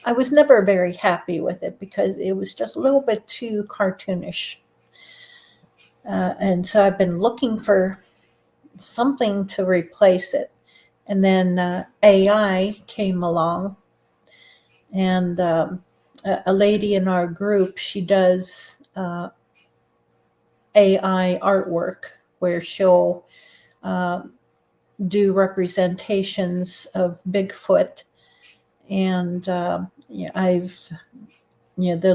I was never very happy with it because it was just a little bit too cartoonish. And so I've been looking for something to replace it. And then AI came along, and a lady in our group, she does AI artwork where she'll do representations of Bigfoot. And the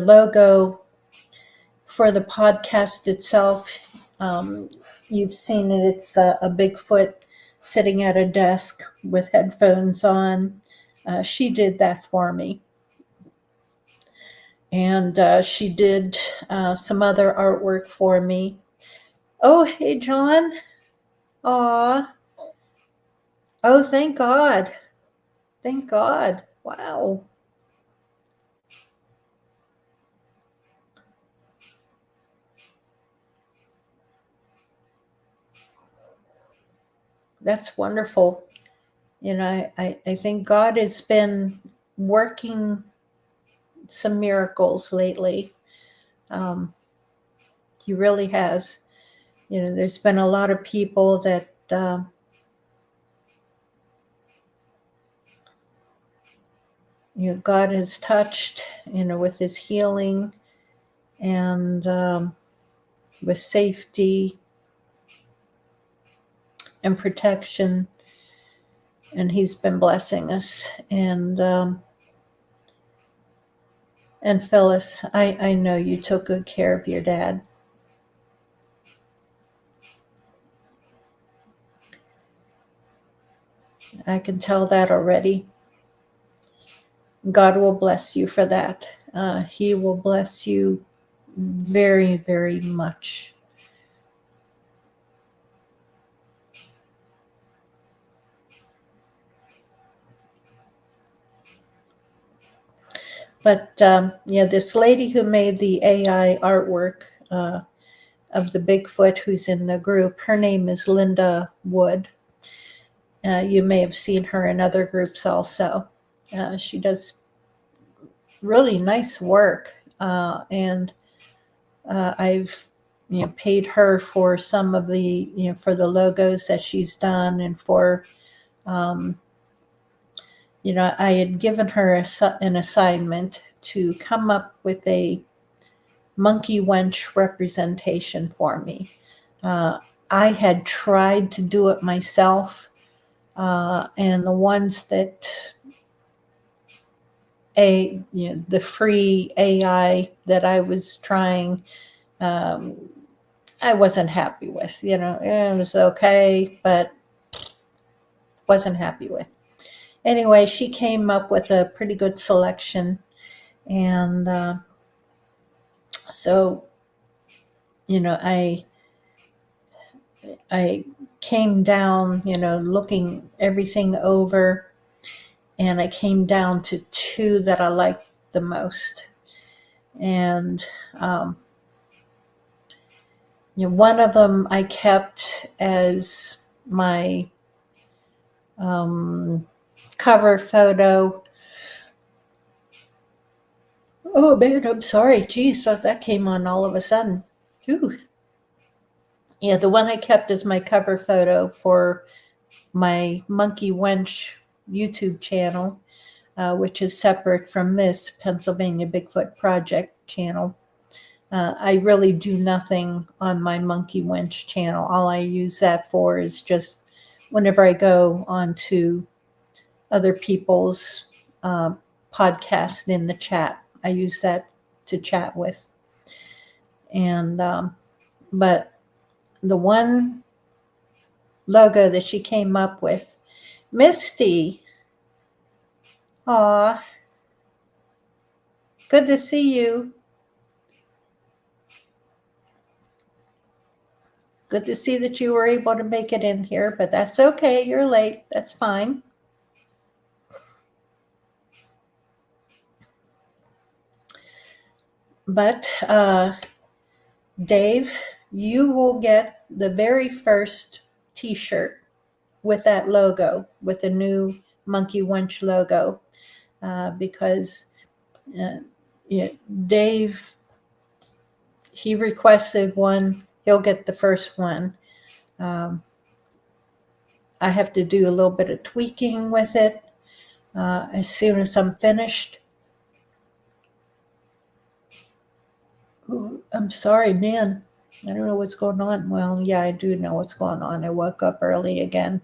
logo for the podcast itself, you've seen it. It's a Bigfoot sitting at a desk with headphones on. She did that for me. And she did some other artwork for me. Oh, hey, John. Aw. Oh, thank God. Thank God. Wow. That's wonderful. I think God has been working some miracles lately. He really has. There's been a lot of people that God has touched, with his healing and with safety and protection. And he's been blessing us. And Phyllis, I know you took good care of your dad. I can tell that already. God will bless you for that. He will bless you very, very much. But this lady who made the AI artwork of the Bigfoot who's in the group, her name is Linda Wood. You may have seen her in other groups also. She does really nice work, and I've paid her for some of the for the logos that she's done, and for I had given her an assignment to come up with a Monkey Wench representation for me. I had tried to do it myself, and the ones that the free AI that I was trying, I wasn't happy with. It was okay, but wasn't happy with. Anyway, she came up with a pretty good selection, and so I came down, looking everything over, and I came down to two that I liked the most. And one of them I kept as my cover photo. Oh man, I'm sorry. Geez, that came on all of a sudden. Ooh. Yeah, the one I kept as my cover photo for my Monkey Wench YouTube channel, which is separate from this Pennsylvania Bigfoot Project channel. I really do nothing on my Monkey Wench channel. All I use that for is just whenever I go onto other people's podcasts in the chat. I use that to chat with. And but the one logo that she came up with, Misty, aw, good to see you. Good to see that you were able to make it in here, but that's okay. You're late. That's fine. But Dave, you will get the very first t-shirt with that logo, with the new Monkey Wench logo, because Dave, he requested one. He'll get the first one. I have to do a little bit of tweaking with it as soon as I'm finished. Ooh, I'm sorry, man. I don't know what's going on. Well, yeah, I do know what's going on. I woke up early again.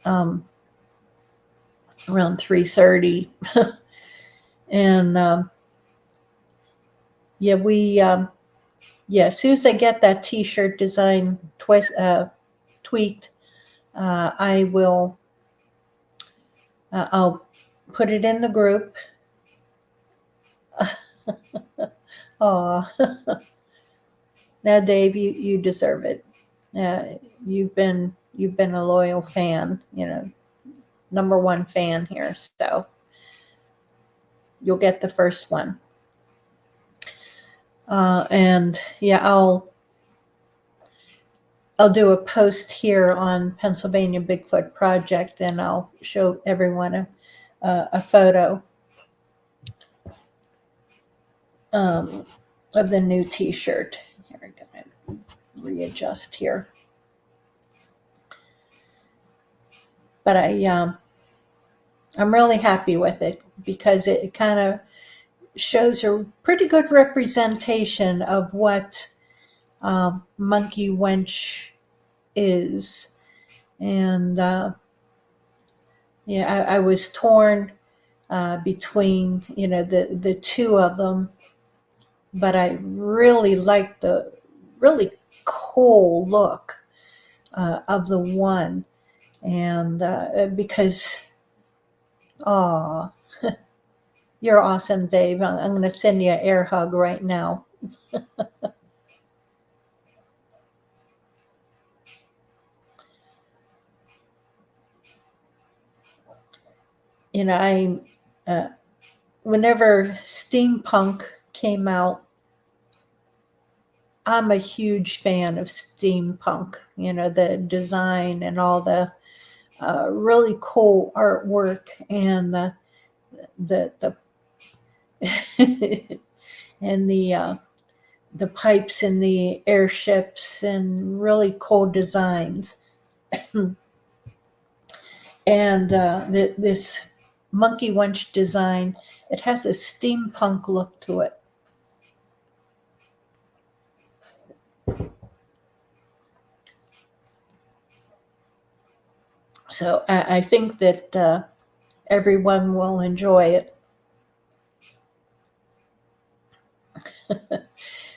Around 3:30. And as soon as I get that t-shirt design tweaked, I will, I'll put it in the group. Oh, now Dave, you deserve it. You've been a loyal fan, number one fan here. So you'll get the first one. And yeah, I'll do a post here on Pennsylvania Bigfoot Project, and I'll show everyone a photo of the new t-shirt. Here, I'm going to readjust here. But I'm really happy with it because it kind of shows a pretty good representation of what Monkey Wench is. And I was torn between the two of them, but I really like the really cool look of the one. And because you're awesome, Dave. I'm going to send you an air hug right now. Whenever steampunk came out, I'm a huge fan of steampunk, the design and all the really cool artwork and the and the pipes in the airships and really cool designs. And this Monkey Wench design, it has a steampunk look to it. So I think that everyone will enjoy it.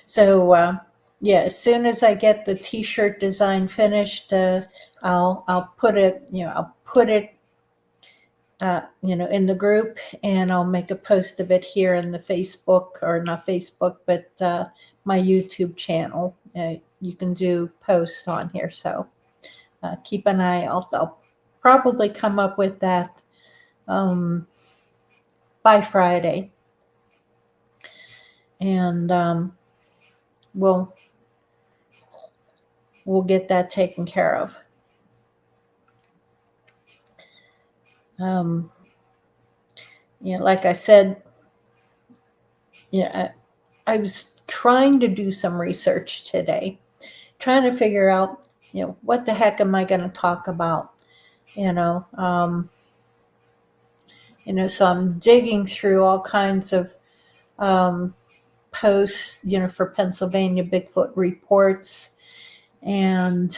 So as soon as I get the t-shirt design finished, I'll put it, in the group, and I'll make a post of it here in the Facebook, or not Facebook, but my YouTube channel. You can do posts on here, so keep an eye. I'll probably come up with that by Friday, and we'll get that taken care of. Um, like I said, I was trying to do some research today, trying to figure out, what the heck am I going to talk about? So I'm digging through all kinds of posts, for Pennsylvania Bigfoot reports, and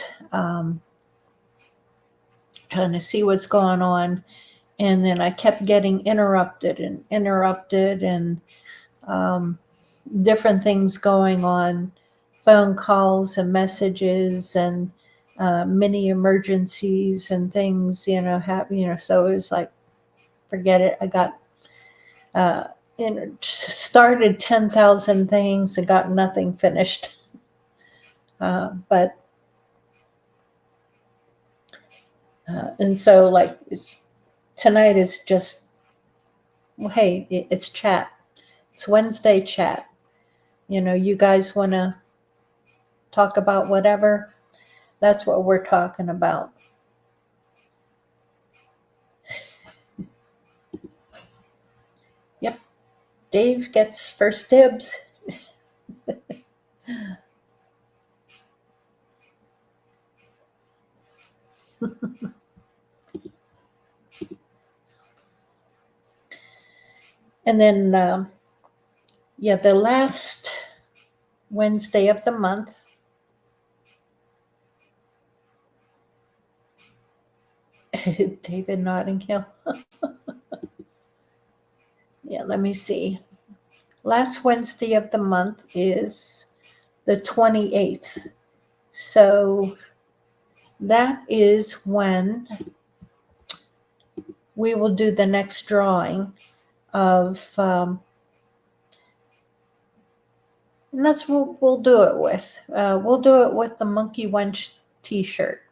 trying to see what's going on. And then I kept getting interrupted, and different things going on, phone calls and messages, and mini emergencies and things, so it was like, forget it. I got started 10,000 things and got nothing finished. And so, like, tonight is just, well, hey, it's chat. It's Wednesday chat. You guys want to talk about whatever? That's what we're talking about. Yep. Dave gets first dibs. And then, the last Wednesday of the month, David Nottingham. Let me see. Last Wednesday of the month is the 28th. So that is when we will do the next drawing of, and that's what we'll do it with. We'll do it with the Monkey Wench t-shirt.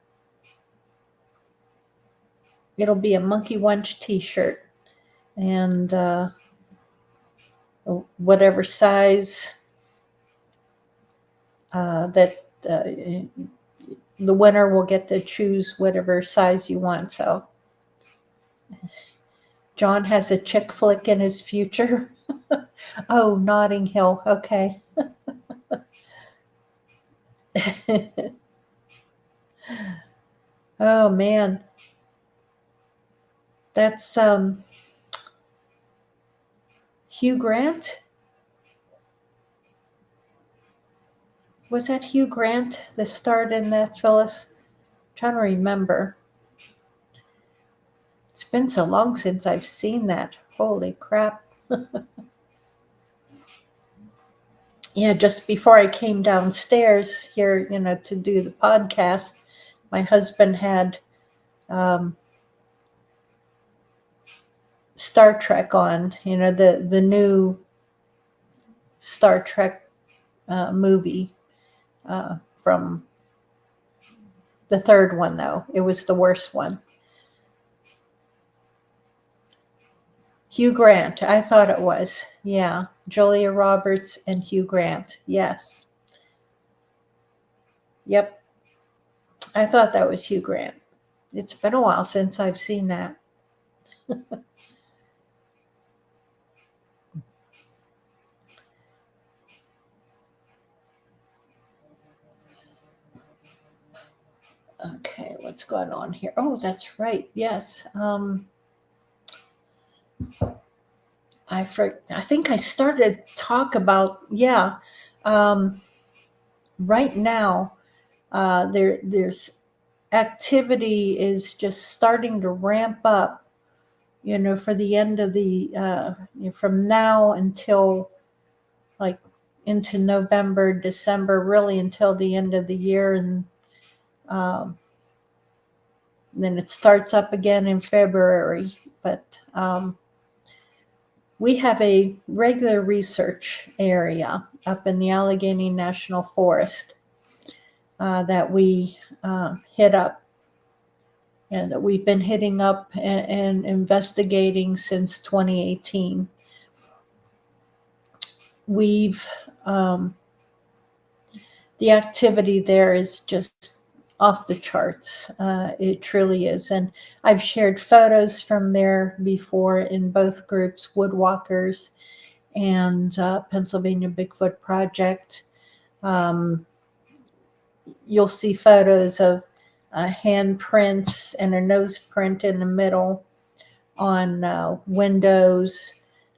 It'll be a Monkey Wench t-shirt, and whatever size that the winner will get to choose whatever size you want. So John has a chick flick in his future. Oh, Notting Hill. Okay. Oh man, that's Hugh Grant. Was that Hugh Grant that starred in that, Phyllis? I'm trying to remember. It's been so long since I've seen that. Holy crap. Just before I came downstairs here, to do the podcast, my husband had Star Trek on, the new Star Trek movie from the third one, though. It was the worst one. Hugh Grant. I thought it was. Yeah. Julia Roberts and Hugh Grant. Yes. Yep. I thought that was Hugh Grant. It's been a while since I've seen that. Okay, what's going on here? Oh, that's right. Yes. I think I started to talk about, right now, there's activity is just starting to ramp up, for the end of the, from now until like into November, December, really until the end of the year. And then it starts up again in February. But we have a regular research area up in the Allegheny National Forest that we hit up, and that we've been hitting up and investigating since 2018. We've the activity there is just off the charts. It truly is. And I've shared photos from there before in both groups, Woodwalkers and Pennsylvania Bigfoot Project. You'll see photos of handprints and a nose print in the middle on windows,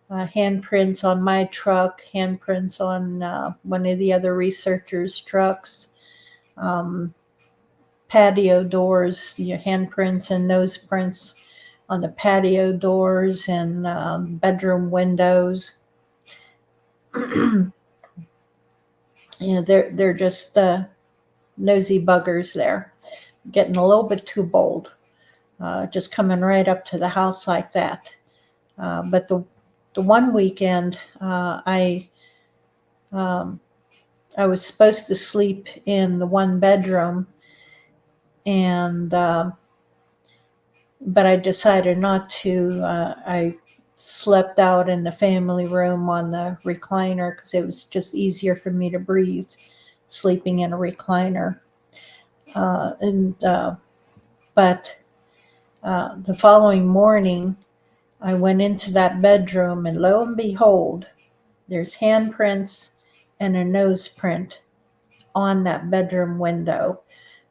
handprints on my truck, handprints on one of the other researchers' trucks, patio doors, handprints and nose prints on the patio doors and bedroom windows. They're just nosy buggers there, getting a little bit too bold, just coming right up to the house like that. But the one weekend, I was supposed to sleep in the one bedroom, and but I decided not to. I slept out in the family room on the recliner because it was just easier for me to breathe sleeping in a recliner. But the following morning, I went into that bedroom, and lo and behold, there's handprints and a nose print on that bedroom window.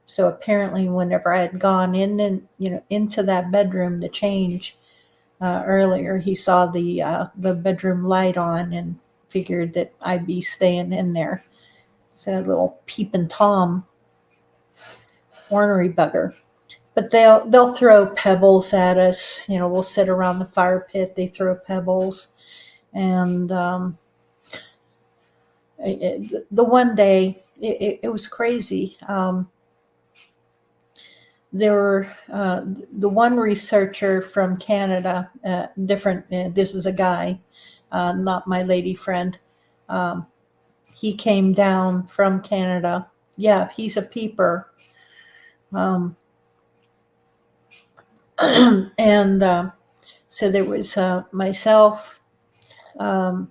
So apparently, whenever I had gone in and into that bedroom to change earlier, he saw the bedroom light on and figured that I'd be staying in there. So a little peeping Tom, ornery bugger. But they'll throw pebbles at us. We'll sit around the fire pit. They throw pebbles, and the one day it was crazy. There were the one researcher from Canada, different. This is a guy, not my lady friend. He came down from Canada. Yeah, he's a peeper. And so there was myself, the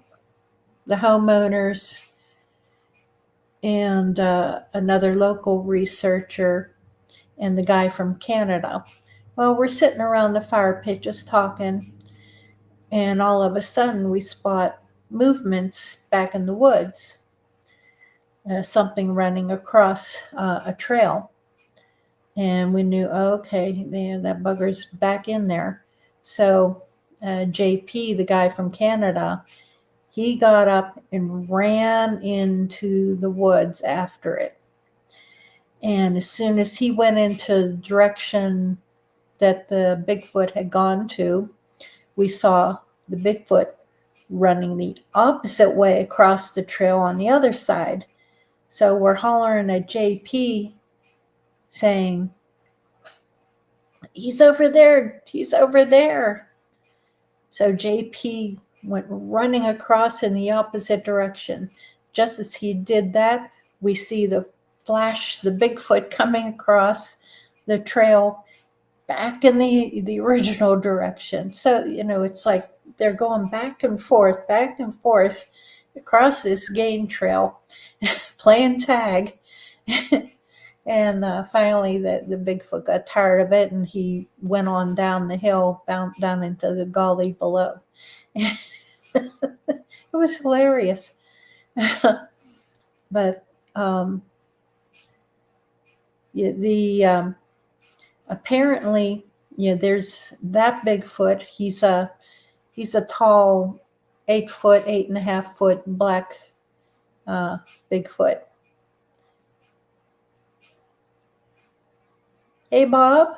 homeowners, and another local researcher, and the guy from Canada. Well, we're sitting around the fire pit just talking, and all of a sudden we spot movements back in the woods, something running across a trail. And we knew, okay, that bugger's back in there. So JP, the guy from Canada, he got up and ran into the woods after it. And as soon as he went into the direction that the Bigfoot had gone to, we saw the Bigfoot running the opposite way across the trail on the other side. So we're hollering at JP saying, "He's over there, he's over there." So JP went running across in the opposite direction. Just as he did that, we see the Bigfoot coming across the trail back in the original direction. So, it's like they're going back and forth across this game trail, playing tag. And finally, the Bigfoot got tired of it, and he went on down the hill, down into the gully below. It was hilarious. But apparently, there's that Bigfoot. He's a tall, 8 foot, 8.5 foot black Bigfoot. Hey, Bob.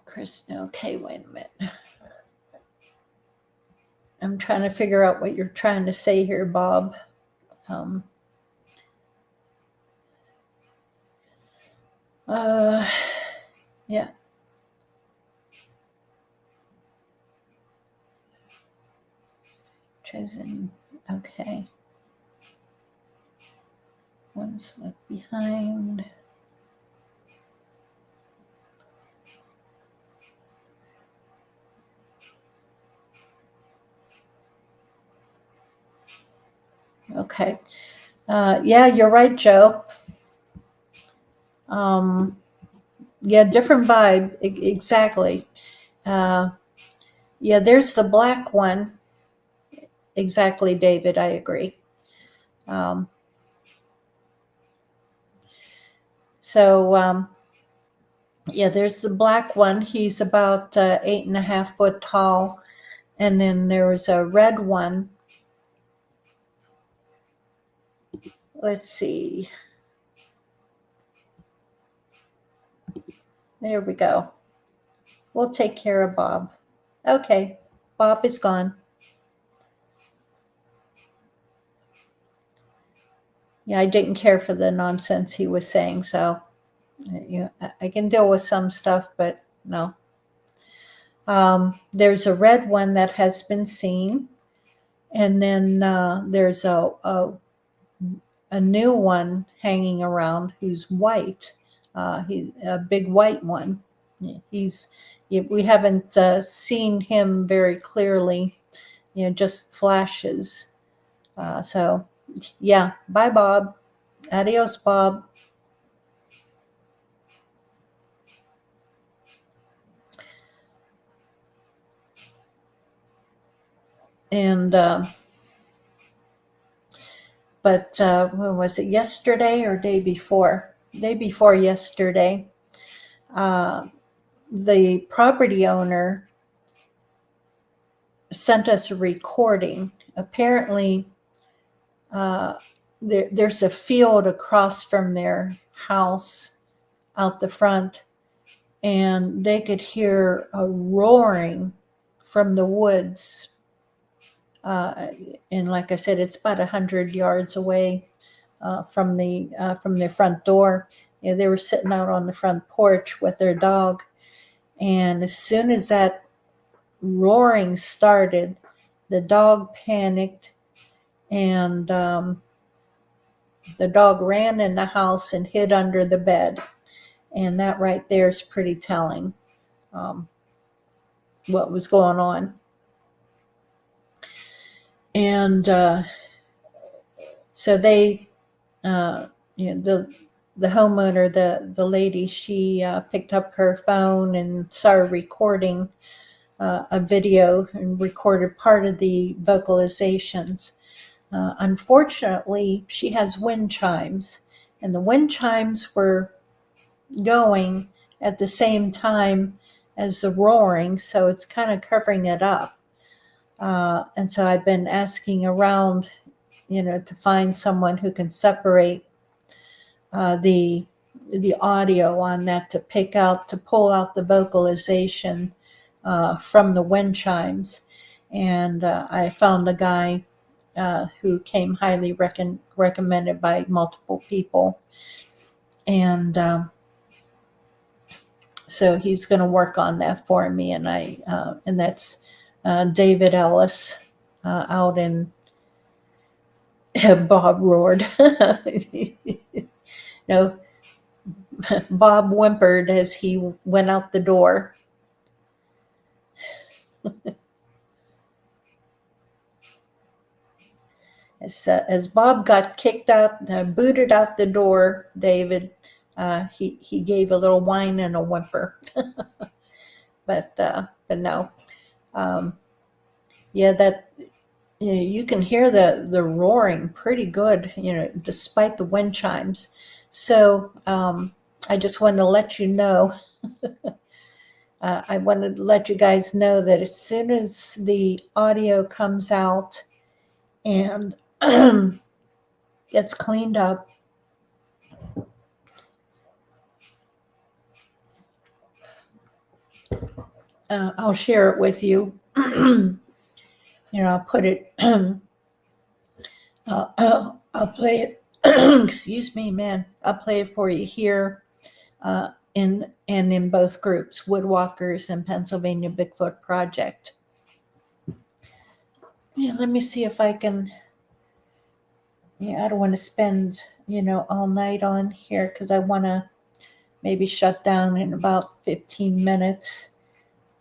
Chris, okay, wait a minute. I'm trying to figure out what you're trying to say here, Bob. Yeah. chosen. Okay. One's left behind. Okay. Yeah, you're right, Joe. Yeah, different vibe. Exactly. Yeah, there's the black one. Exactly, David. I agree. Yeah, there's the black one. He's about 8.5 foot tall. And then there's a red one. Let's see. There we go. We'll take care of Bob. Okay, Bob is gone. Yeah, I didn't care for the nonsense he was saying, so I can deal with some stuff, but no. There's a red one that has been seen, and then there's a new one hanging around who's white. He's a big white one. We haven't seen him very clearly, just flashes. So, yeah, bye, Bob. Adios, Bob. And, but when was it, yesterday or day before? Day before yesterday, the property owner sent us a recording. Apparently, there's a field across from their house out the front, and they could hear a roaring from the woods. And like I said, it's about 100 yards away from their front door. They were sitting out on the front porch with their dog, and as soon as that roaring started, the dog panicked, and the dog ran in the house and hid under the bed. And that right there is pretty telling what was going on. And so they, the homeowner, the lady, she picked up her phone and started recording a video and recorded part of the vocalizations. Unfortunately, she has wind chimes, and the wind chimes were going at the same time as the roaring, so it's kind of covering it up. And so I've been asking around, to find someone who can separate the audio on that to pull out the vocalization from the wind chimes. And I found a guy who came highly recommended by multiple people. And so he's going to work on that for me. And and that's David Ellis out in Bob roared. Bob whimpered as he went out the door. As Bob got kicked out, booted out the door, David, he gave a little whine and a whimper. but no. Yeah, that you can hear the roaring pretty good, despite the wind chimes. So I just wanted to let you know. I wanted to let you guys know that as soon as the audio comes out and gets cleaned up, I'll share it with you. I'll put it. I'll play it. Excuse me, man. I'll play it for you here in both groups, Woodwalkers and Pennsylvania Bigfoot Project. Yeah, let me see if I can. Yeah, I don't want to spend, all night on here because I want to maybe shut down in about 15 minutes.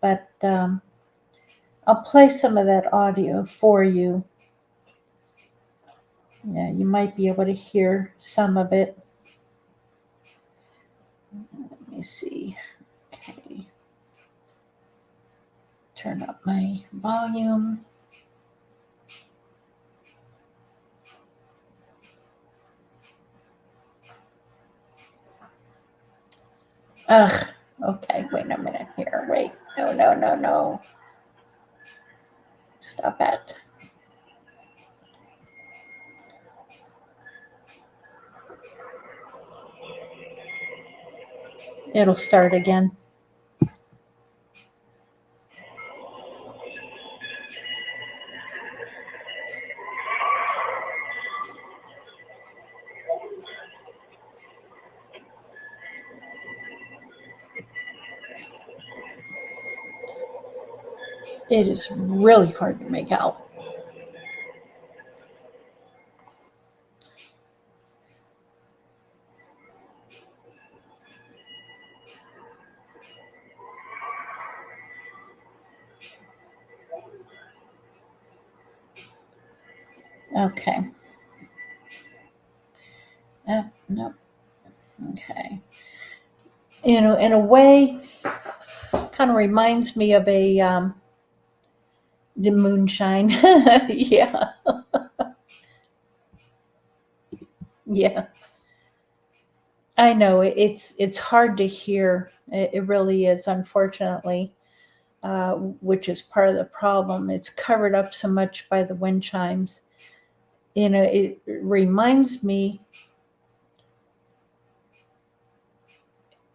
But I'll play some of that audio for you. Yeah, you might be able to hear some of it. Let me see. Okay. Turn up my volume. Ugh. Okay, wait a minute here. Wait. No, no, no, no. Stop it. It'll start again. It is really hard to make out. Okay. No. Okay. In a way, kind of reminds me of the moonshine. Yeah. Yeah. I know it's hard to hear. It really is, unfortunately, which is part of the problem. It's covered up so much by the wind chimes. It reminds me,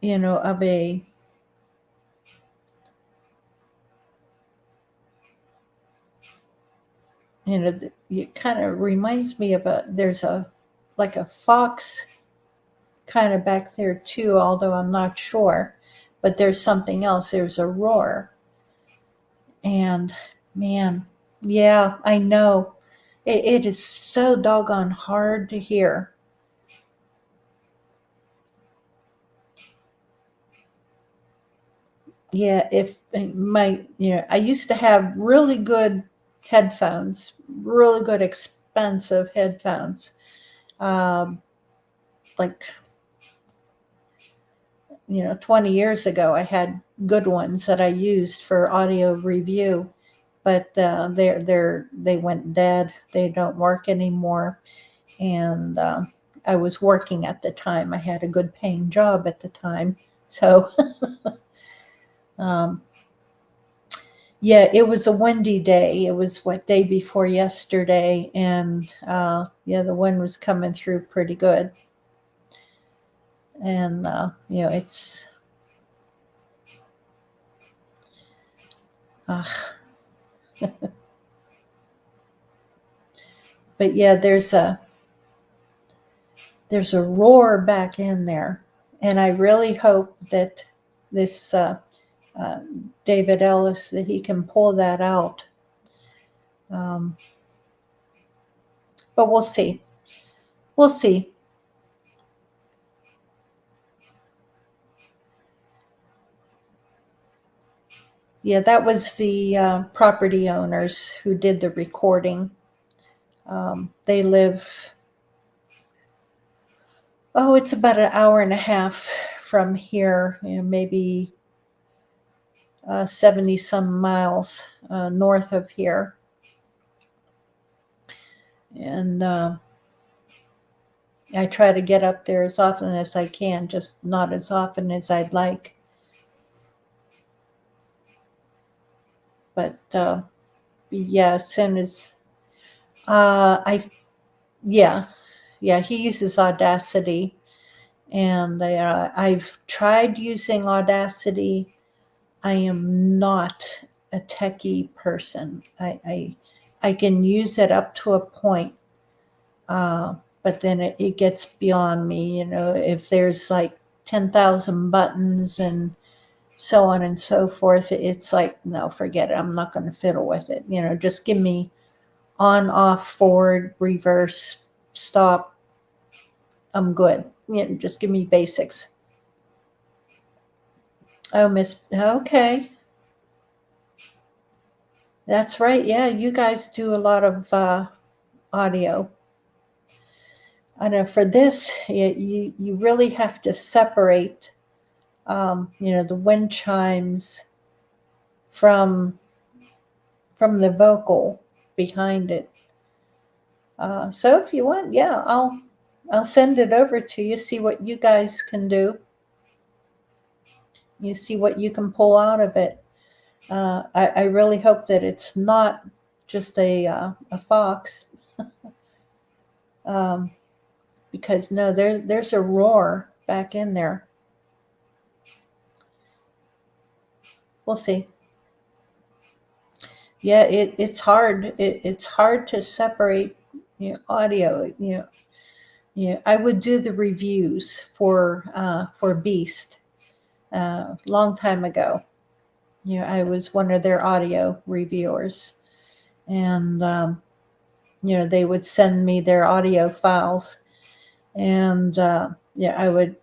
of it kind of reminds me of there's like a fox kind of back there too, although I'm not sure. But there's something else. There's a roar. And man, yeah, I know. It is so doggone hard to hear. Yeah, if I used to have really good headphones, really good expensive headphones. Um, like 20 years ago, I had good ones that I used for audio review, but they went dead. They don't work anymore. And I was working at the time. I had a good paying job at the time. So um, yeah, it was a windy day. It was day before yesterday, and yeah, the wind was coming through pretty good. And it's but yeah, there's a roar back in there, and I really hope that this uh, David Ellis, that he can pull that out. Um, but we'll see. We'll see. Yeah, that was the property owners who did the recording. They live, it's about an hour and a half from here, maybe 70 some miles north of here. And I try to get up there as often as I can, just not as often as I'd like. But yeah, as soon as yeah, he uses Audacity, and I've tried using Audacity. I am not a techie person. I can use it up to a point, but then it gets beyond me. If there's like 10,000 buttons and so on and so forth, it's like, no, forget it. I'm not going to fiddle with it. Just give me on, off, forward, reverse, stop. I'm good. Just give me basics. Oh, okay. That's right. Yeah, you guys do a lot of audio. I know for this, you really have to separate, the wind chimes from the vocal behind it. So if you want, yeah, I'll send it over to you. See what you guys can do. You see what you can pull out of it. I really hope that it's not just a fox, because no, there's a roar back in there. We'll see. Yeah, it's hard. It's hard to separate, audio. I would do the reviews for Beast long time ago. I was one of their audio reviewers, and they would send me their audio files, and I would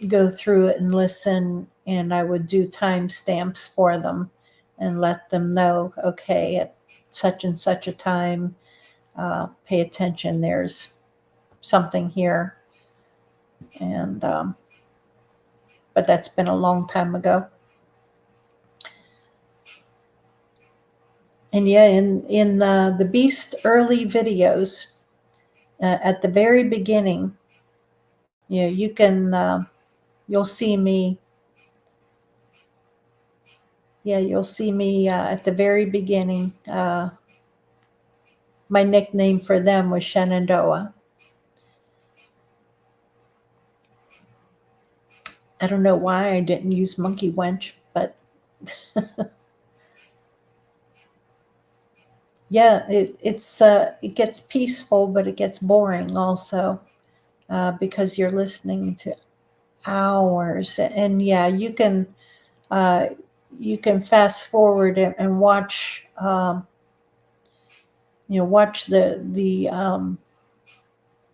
go through it and listen, and I would do timestamps for them and let them know, okay, at such and such a time, pay attention, there's something here. And but that's been a long time ago. And yeah, in the Beast early videos, at the very beginning, you can you'll see me. Yeah, you'll see me at the very beginning. My nickname for them was Shenandoah. I don't know why I didn't use Monkey Wench, but yeah, it gets peaceful, but it gets boring also, because you're listening to hours. And yeah, you can fast forward and watch, watch the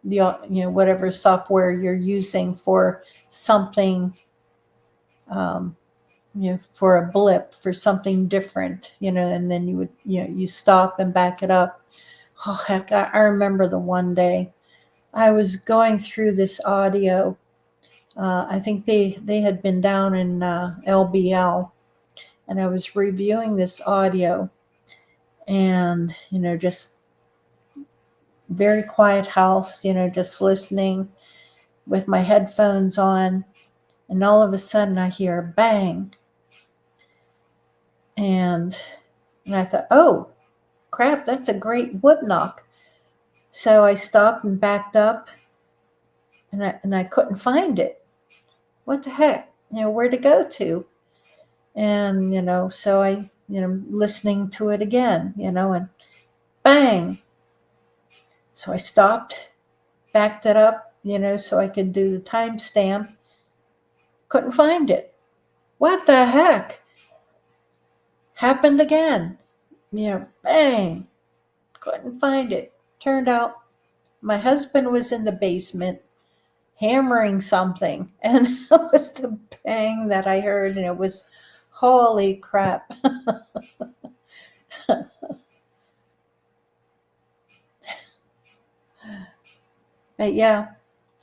whatever software you're using for something, for a blip, for something different, and then you would, you stop and back it up. Oh, heck, I remember the one day I was going through this audio. I think they had been down in LBL, and I was reviewing this audio, and, just very quiet house, just listening with my headphones on, and all of a sudden I hear a bang. And I thought, oh, crap, that's a great wood knock. So I stopped and backed up, and I couldn't find it. What the heck? Where'd it go to? And, so I, listening to it again, and bang. So I stopped, backed it up, so I could do the timestamp. Couldn't find it. What the heck? Happened again. Bang. Couldn't find it. Turned out my husband was in the basement hammering something, and it was the bang that I heard, and it was, holy crap. But yeah,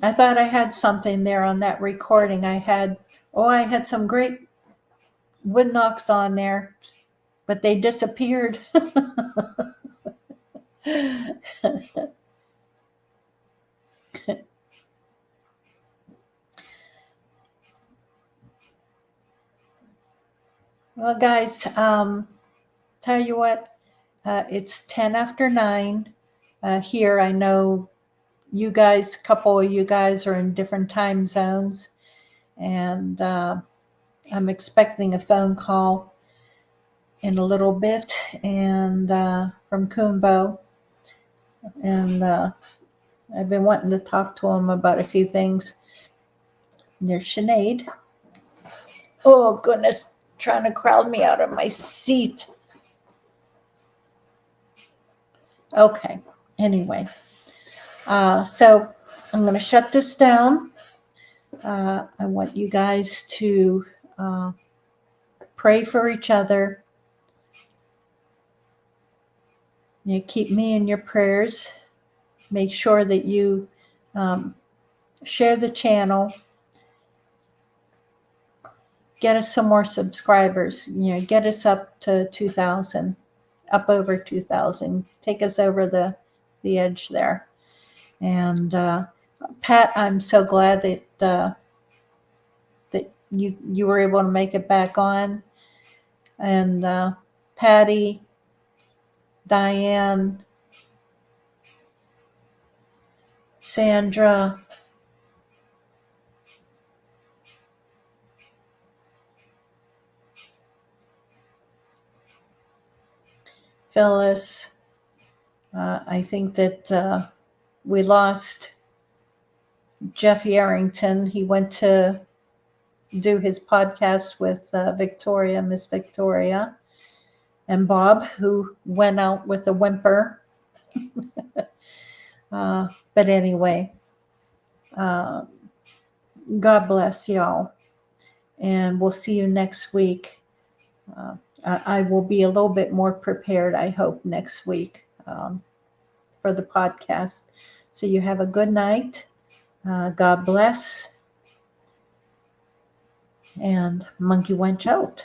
I thought I had something there on that recording. I had some great wood knocks on there, but they disappeared. Well, guys, tell you what, it's 10 after 9 here. I know you guys, a couple of you guys are in different time zones, and I'm expecting a phone call in a little bit, and from Kumbo, and I've been wanting to talk to him about a few things. And there's Sinead. Oh, goodness, trying to crowd me out of my seat. Okay. Anyway, so I'm going to shut this down. I want you guys to pray for each other. You keep me in your prayers. Make sure that you share the channel. Get us some more subscribers. Get us up to 2,000, up over 2,000. Take us over the edge there. And Pat, I'm so glad that you were able to make it back on. And Patty, Diane, Sandra, Phyllis. I think that we lost Jeff Arrington. He went to do his podcast with Miss Victoria, and Bob, who went out with a whimper. But anyway, God bless y'all. And we'll see you next week. I will be a little bit more prepared, I hope, next week for the podcast. So you have a good night. God bless. And Monkey Wench out.